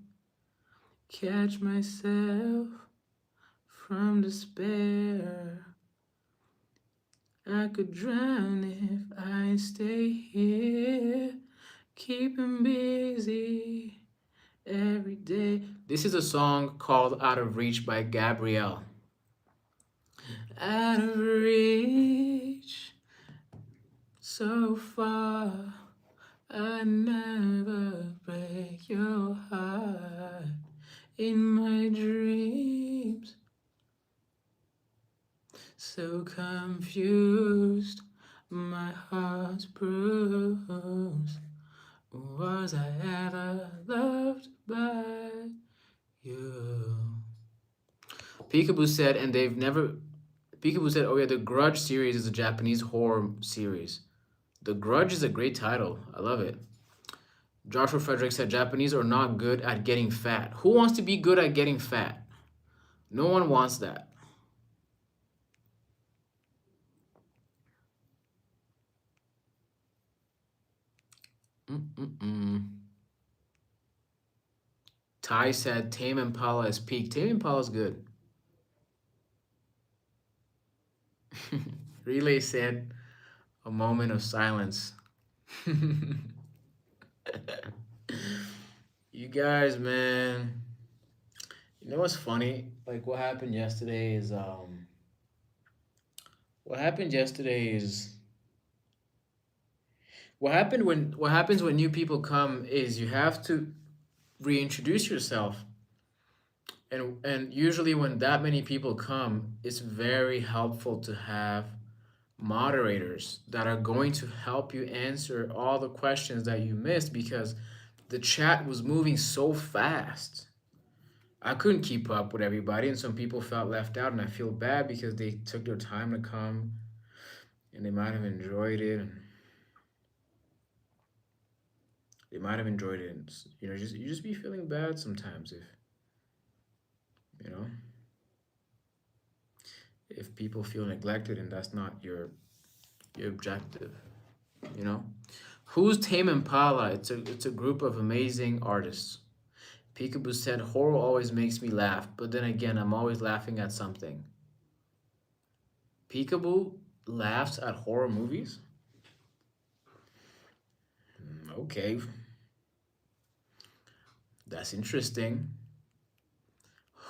Catch myself from despair. I could drown if I stay here, keeping busy every day. This is a song called Out of Reach by Gabrielle. Out of reach, so far, I never break your heart. In my dreams, so confused, my heart's bruised. Was I ever loved by you? Peekaboo said, and they've never. Peekaboo said, "Oh yeah, the Grudge series is a Japanese horror series. The Grudge is a great title. I love it." Joshua Frederick said, "Japanese are not good at getting fat." Who wants to be good at getting fat? No one wants that. Ty said, "Tame Impala is peak." Tame Impala is good. Relay said, "A moment of silence." You guys, man. You know what's funny? Like what happened yesterday is what happened yesterday is what happens when new people come is you have to reintroduce yourself. And usually when that many people come, it's very helpful to have moderators that are going to help you answer all the questions that you missed because the chat was moving so fast. I couldn't keep up with everybody, and some people felt left out, and I feel bad because they took their time to come and they might have enjoyed it. They might have enjoyed it. And, just you just be feeling bad sometimes you know if people feel neglected and that's not your objective. You know, who's Tame Impala? It's a group of amazing artists. Peekaboo said horror always makes me laugh, but then again, I'm always laughing at something. Peekaboo laughs at horror movies? Okay, that's interesting.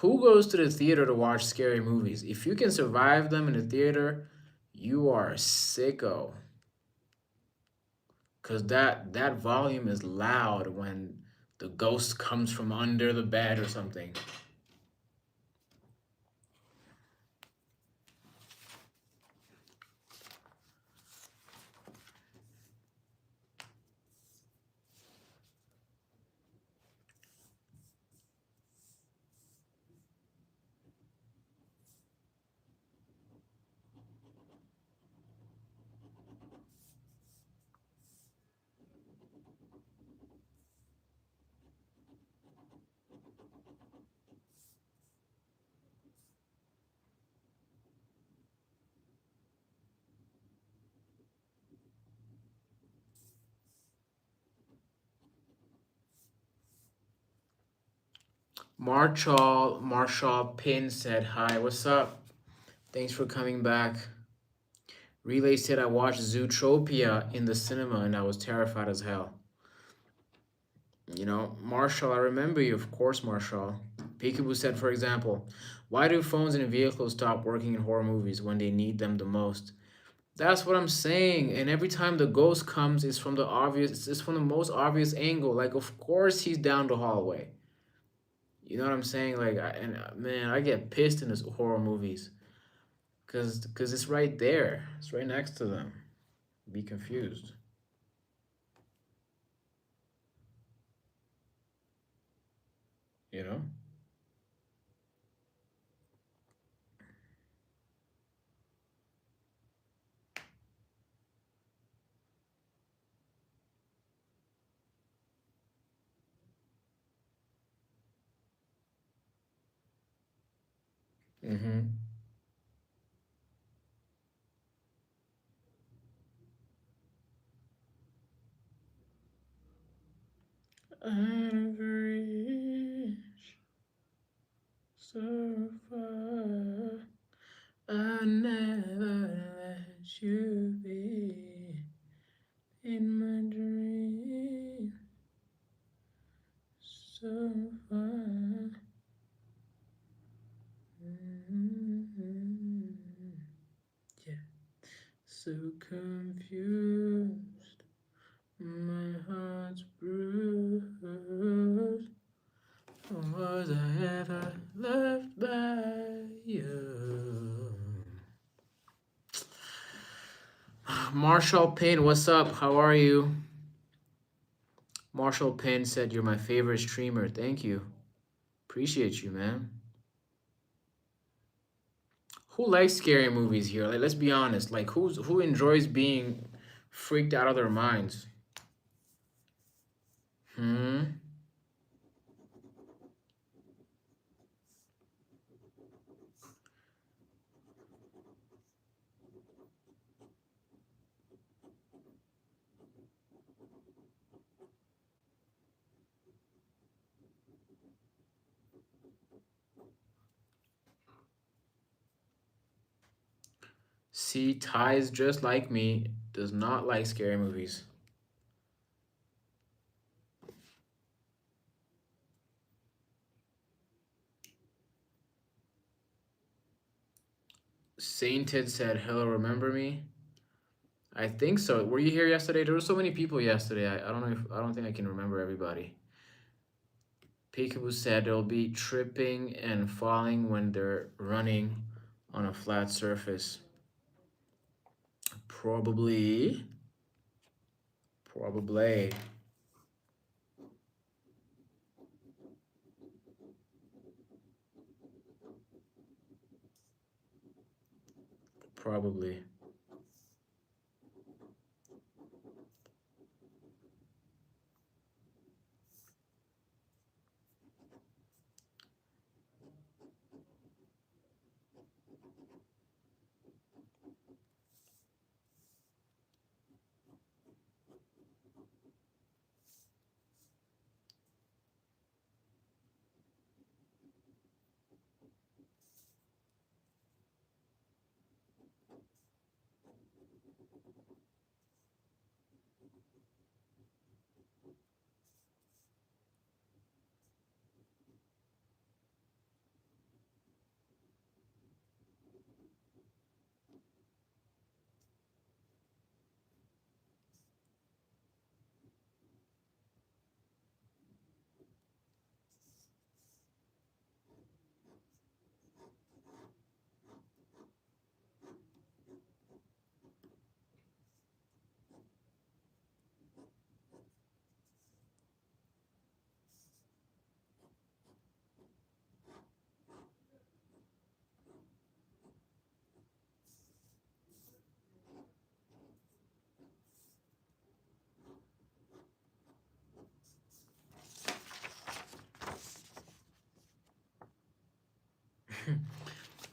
Who goes to the theater to watch scary movies? If you can survive them in the theater, you are a sicko. Cause that volume is loud when the ghost comes from under the bed or something. Marshall Pin said hi. What's up? Thanks for coming back. Relay said I watched Zootropia in the cinema and I was terrified as hell. Marshall, I remember you, of course, Marshall. Peekaboo said, for example, why do phones in vehicles stop working in horror movies when they need them the most? That's what I'm saying. And every time the ghost comes, it's from the most obvious angle. Like, of course he's down the hallway. You know what I'm saying? Like, man, I get pissed in this horror movies, cause it's right there. It's right next to them. Be confused. You know. Mm-hmm. I've so far. I never let you be in my dream so far. Mm-hmm. Yeah, so confused. My heart's bruised. Was I ever loved by you? Marshall Payne, what's up? How are you? Marshall Payne said you're my favorite streamer. Thank you. Appreciate you, man. Who likes scary movies here? Like, let's be honest. Like, who enjoys being freaked out of their minds? Hmm. See, Ty's just like me. Does not like scary movies. Sainted said, "Hello, remember me?" I think so. Were you here yesterday? There were so many people yesterday. I don't know if I don't think I can remember everybody. Peekaboo said they'll be tripping and falling when they're running on a flat surface. Probably. Probably. Probably.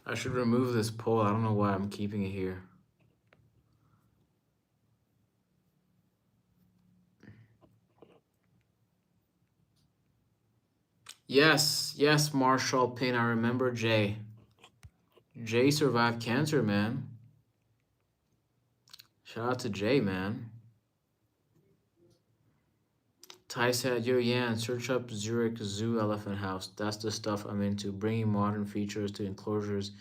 I should remove this poll. I don't know why I'm keeping it here. Yes, Marshall Payne. I remember Jay. Jay survived cancer, man. Shout out to Jay, man. Ty said, yo, Yan, search up Zurich Zoo Elephant House. That's the stuff I'm into. Bringing modern features to enclosures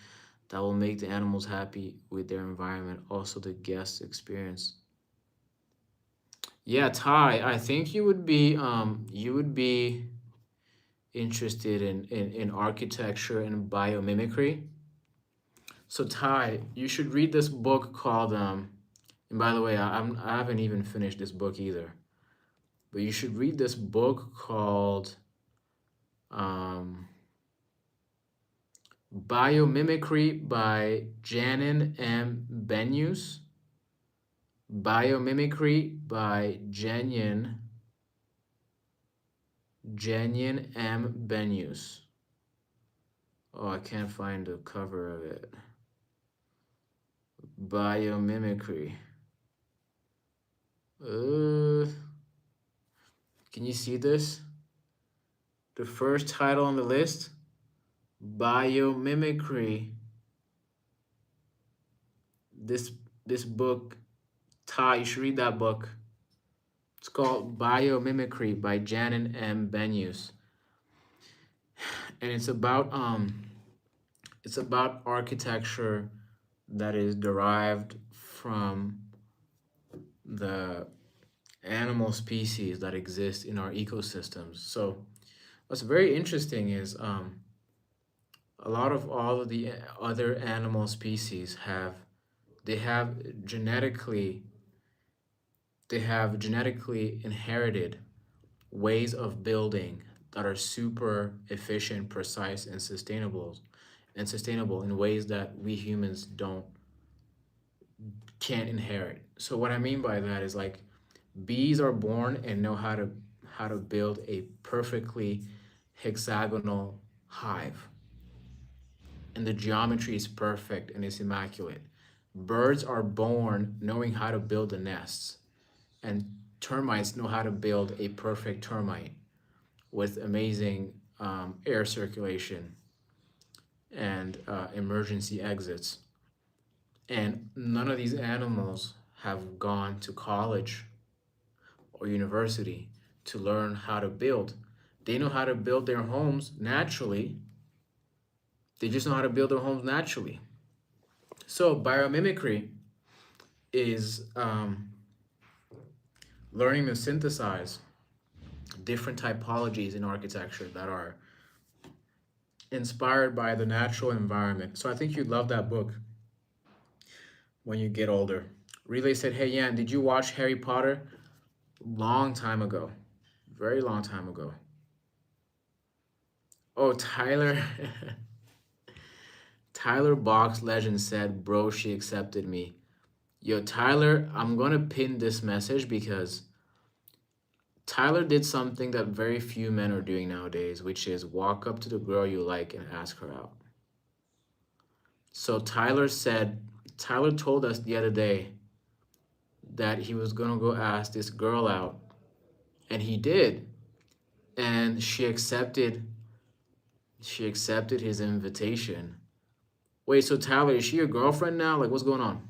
that will make the animals happy with their environment. Also, the guest experience. Yeah, Ty, I think you would be interested in architecture and biomimicry. So Ty, you should read this book called and by the way, I haven't even finished this book either. But you should read this book called Biomimicry by Janin M. Benyus. Biomimicry by Janyan M. Benyus. Oh, I can't find the cover of it. Biomimicry. Can you see this? The first title on the list, Biomimicry. This book, Ty, you should read that book. It's called Biomimicry by Janin M. Benyus. And it's about architecture that is derived from the animal species that exist in our ecosystems. So what's very interesting is a lot of all of the other animal species have genetically inherited ways of building that are super efficient, precise, and sustainable in ways that we humans can't inherit. So what I mean by that is, like, bees are born and know how to build a perfectly hexagonal hive. And the geometry is perfect and it's immaculate. Birds are born knowing how to build the nests. And termites know how to build a perfect termite with amazing air circulation and emergency exits. And none of these animals have gone to college or university to learn how to build. They know how to build their homes naturally. They just know how to build their homes naturally. So biomimicry is learning to synthesize different typologies in architecture that are inspired by the natural environment. So I think you'd love that book when you get older. Relay said, hey, Yan, did you watch Harry Potter? Long time ago. Very long time ago. Oh, Tyler. Tyler Box Legend said, bro, she accepted me. Yo, Tyler, I'm going to pin this message because Tyler did something that very few men are doing nowadays, which is walk up to the girl you like and ask her out. So Tyler told us the other day that he was going to go ask this girl out, and he did. And she accepted his invitation. Wait, so Tyler, is she your girlfriend now? Like, what's going on?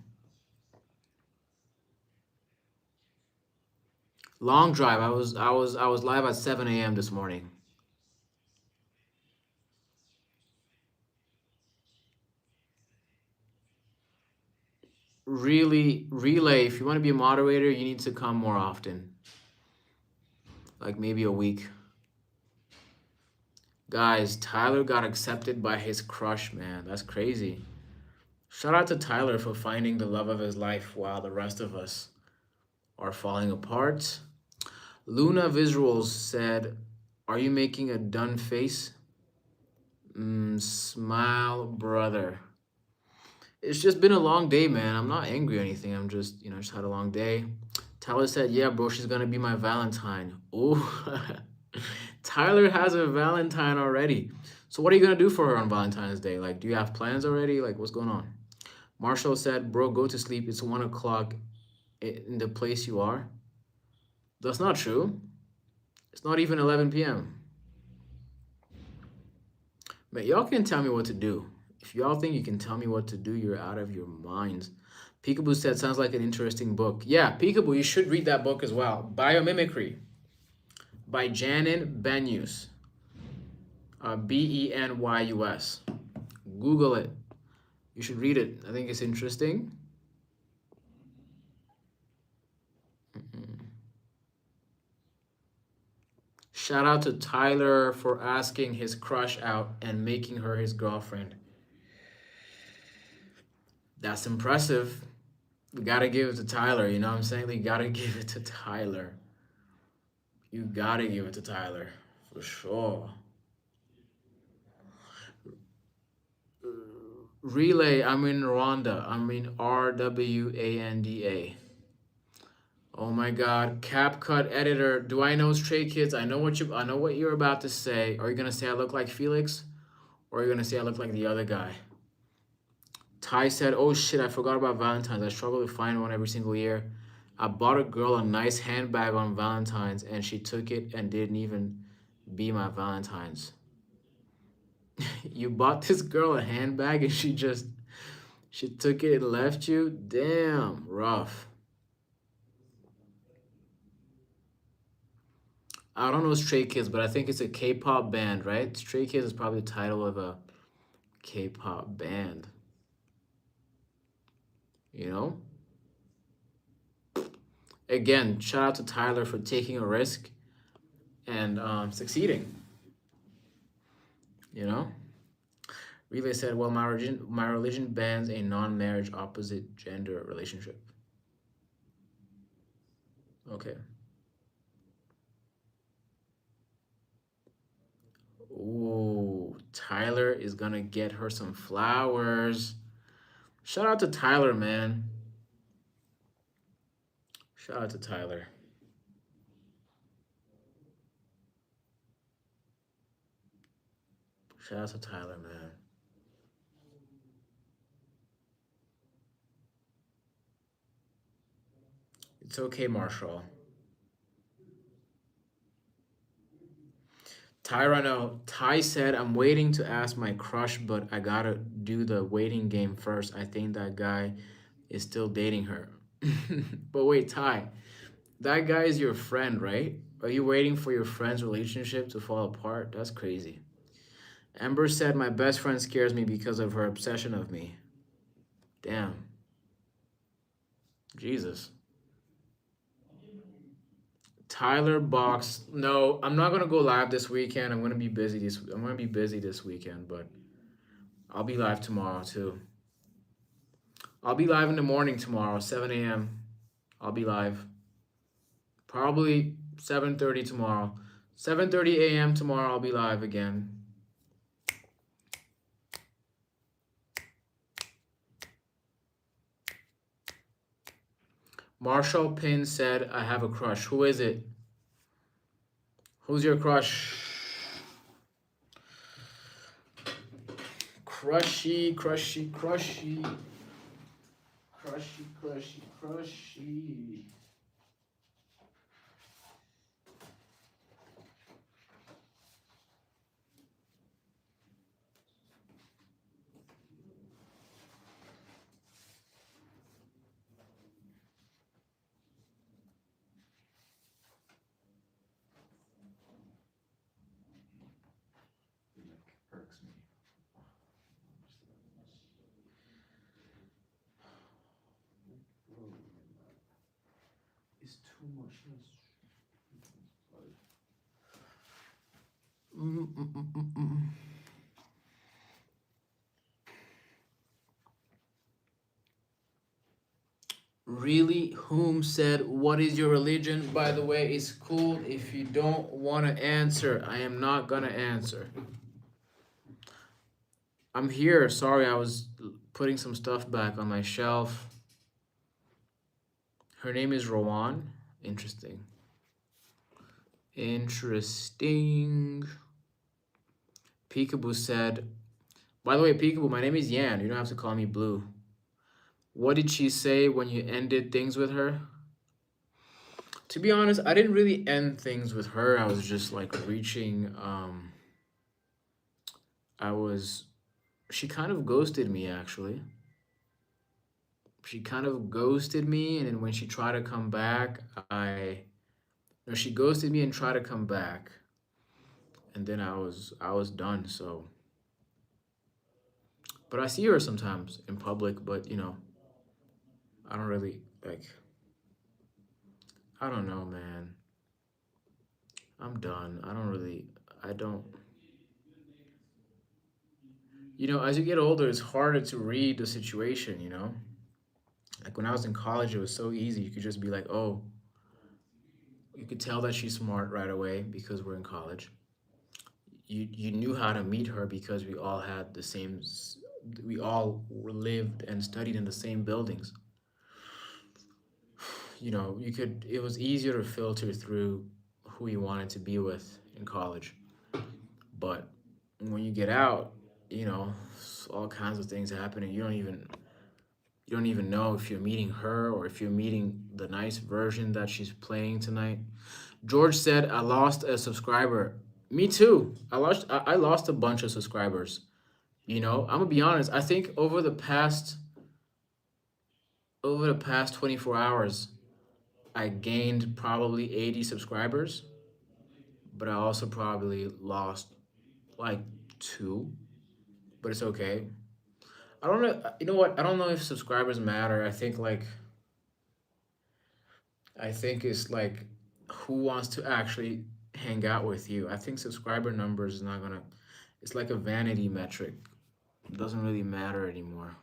Long drive. I was live at 7 a.m. this morning. Really, Relay, if you want to be a moderator, you need to come more often. Like maybe a week. Guys, Tyler got accepted by his crush, man. That's crazy. Shout out to Tyler for finding the love of his life while the rest of us are falling apart. Luna Visuals said, are you making a done face? Smile, brother. It's just been a long day, man. I'm not angry or anything. I'm just, just had a long day. Tyler said, yeah, bro, she's going to be my Valentine. Ooh. Tyler has a Valentine already. So what are you gonna do for her on Valentine's Day? Like, do you have plans already? Like, what's going on? Marshall said, "Bro, go to sleep. It's 1 o'clock in the place you are." That's not true. It's not even 11 p.m. But y'all can tell me what to do. If y'all think you can tell me what to do, you're out of your minds. Peekaboo said, sounds like an interesting book. Yeah, Peekaboo, you should read that book as well. Biomimicry by Janin Benyus. Benyus. Google it. You should read it. I think it's interesting. Shout out to Tyler for asking his crush out and making her his girlfriend. That's impressive. We gotta give it to Tyler, you know what I'm saying? We gotta give it to Tyler. You gotta give it to Tyler, for sure. Relay, I'm in Rwanda. I'm in RWANDA. Oh my God, CapCut editor. Do I know Stray Kids? I know what you're about to say. Are you gonna say I look like Felix, or are you gonna say I look like the other guy? Ty said, "Oh shit, I forgot about Valentine's. I struggle to find one every single year. I bought a girl a nice handbag on Valentine's, and she took it and didn't even be my Valentine's." You bought this girl a handbag and she took it and left you? Damn, rough. I don't know Stray Kids, but I think it's a K-pop band, right? Stray Kids is probably the title of a K-pop band. You know? Again, shout out to Tyler for taking a risk and succeeding. You know? Relay said, well, my religion bans a non-marriage opposite gender relationship. Okay. Ooh, Tyler is gonna get her some flowers. Shout out to Tyler, man. Shout out to Tyler. Shout out to Tyler, man. It's okay, Marshall. Tyrano, Ty said, I'm waiting to ask my crush, but I gotta do the waiting game first. I think that guy is still dating her. But wait, Ty, that guy is your friend, right? Are you waiting for your friend's relationship to fall apart? That's crazy. Amber said, my best friend scares me because of her obsession of me. Damn. Jesus. Tyler Box. No, I'm not gonna go live this weekend. I'm gonna be busy this weekend, but I'll be live tomorrow too. I'll be live in the morning tomorrow, 7 a.m. I'll be live. Probably 7:30 tomorrow. 7:30 a.m. tomorrow I'll be live again. Marshall Pin said, I have a crush. Who is it? Who's your crush? Crushy, crushy, crushy. Crushy, crushy, crushy. Irks me. It's too much. Really? Whom said, what is your religion? By the way, it's cool if you don't want to answer. I am not going to answer. I'm here. Sorry, I was putting some stuff back on my shelf. Her name is Rowan. Interesting. Interesting. Peekaboo said, by the way, Peekaboo, my name is Yan. You don't have to call me Blue. What did she say when you ended things with her? To be honest, I didn't really end things with her. I was just like reaching, I was, she kind of ghosted me actually. She kind of ghosted me, and then when she tried to come back, no, she ghosted me and tried to come back, and then I was done. So, but I see her sometimes in public, but I don't really like. I don't know, man. I'm done. I don't really. I don't. As you get older, it's harder to read the situation. Like when I was in college, it was so easy. You could just be like, oh, you could tell that she's smart right away because we're in college. You knew how to meet her because we all lived and studied in the same buildings. It was easier to filter through who you wanted to be with in college. But when you get out, all kinds of things happen, and you don't even know if you're meeting her or if you're meeting the nice version that she's playing tonight. George said, I lost a subscriber. Me too. I lost a bunch of subscribers. I'm gonna be honest. I think over the past 24 hours, I gained probably 80 subscribers, but I also probably lost like two, but it's okay. I don't know. You know what? I don't know if subscribers matter. I think it's like who wants to actually hang out with you. I think subscriber numbers is not gonna. It's like a vanity metric. It doesn't really matter anymore.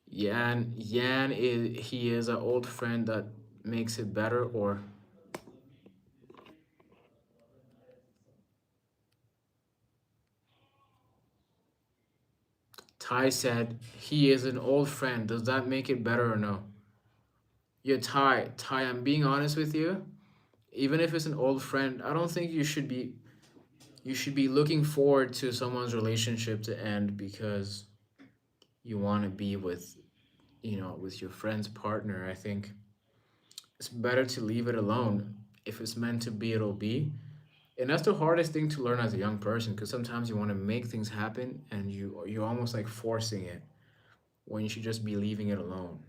Yan he is an old friend that makes it better, or Ty said he is an old friend. Does that make it better or no? Yeah, Ty, I'm being honest with you. Even if it's an old friend, I don't think you should be looking forward to someone's relationship to end because you want to be with your friend's partner. I think it's better to leave it alone. If it's meant to be, it'll be. And that's the hardest thing to learn as a young person because sometimes you want to make things happen and you're almost like forcing it when you should just be leaving it alone,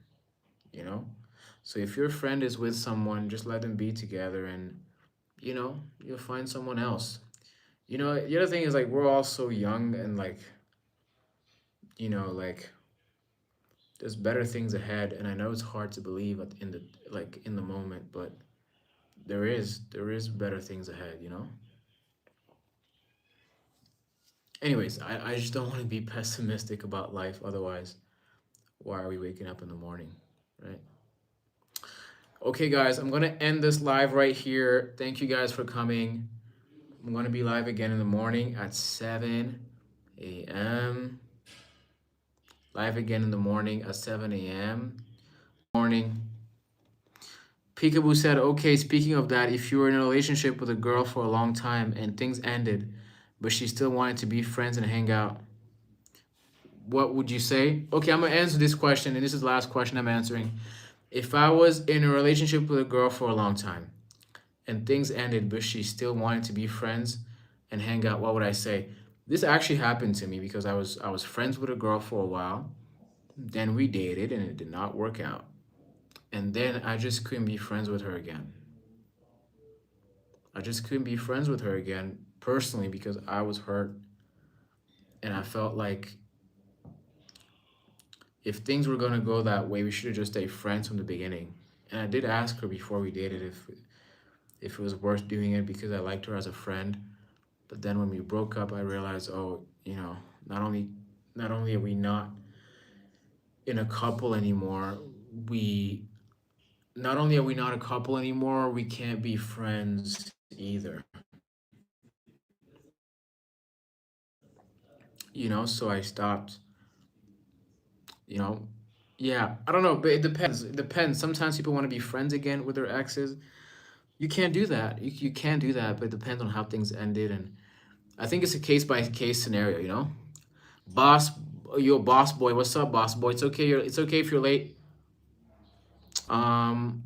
you know? So if your friend is with someone, just let them be together and you'll find someone else. The other thing is like we're all so young and like there's better things ahead, and I know it's hard to believe in the moment, but there is better things ahead. Anyways, I just don't want to be pessimistic about life. Otherwise, why are we waking up in the morning, right? Okay, guys, I'm gonna end this live right here. Thank you guys for coming. I'm gonna be live again in the morning at 7 a.m. Live again in the morning at 7 a.m. Morning. Peekaboo said, okay, speaking of that, if you were in a relationship with a girl for a long time and things ended, but she still wanted to be friends and hang out, what would you say? Okay, I'm gonna answer this question, and this is the last question I'm answering. If I was in a relationship with a girl for a long time and things ended, but she still wanted to be friends and hang out, what would I say? This actually happened to me because I was friends with a girl for a while. Then we dated and it did not work out. And then I just couldn't be friends with her again. I just couldn't be friends with her again personally because I was hurt and I felt like if things were gonna go that way, we should have just stayed friends from the beginning. And I did ask her before we dated if it was worth doing it because I liked her as a friend. But then when we broke up, I realized, oh, not only are we not in a couple anymore, we not only are we not a couple anymore, we can't be friends either. So I stopped, you know. Yeah, I don't know, but it depends. It depends. Sometimes people want to be friends again with their exes. You can't do that. You can't do that, but it depends on how things ended and I think it's a case by case scenario, you know? Boss, yo, boss boy, what's up, boss boy? It's okay. It's okay if you're late. Um,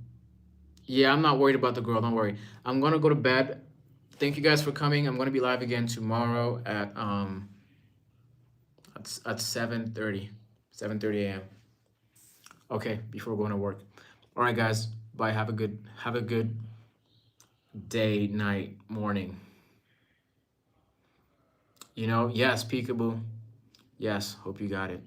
yeah, I'm not worried about the girl. Don't worry. I'm gonna go to bed. Thank you guys for coming. I'm gonna be live again tomorrow at 7:30, 7:30 a.m. Okay, before going to work. All right, guys. Bye. Have a good day, night, morning. You know, yes, peekaboo. Yes, hope you got it.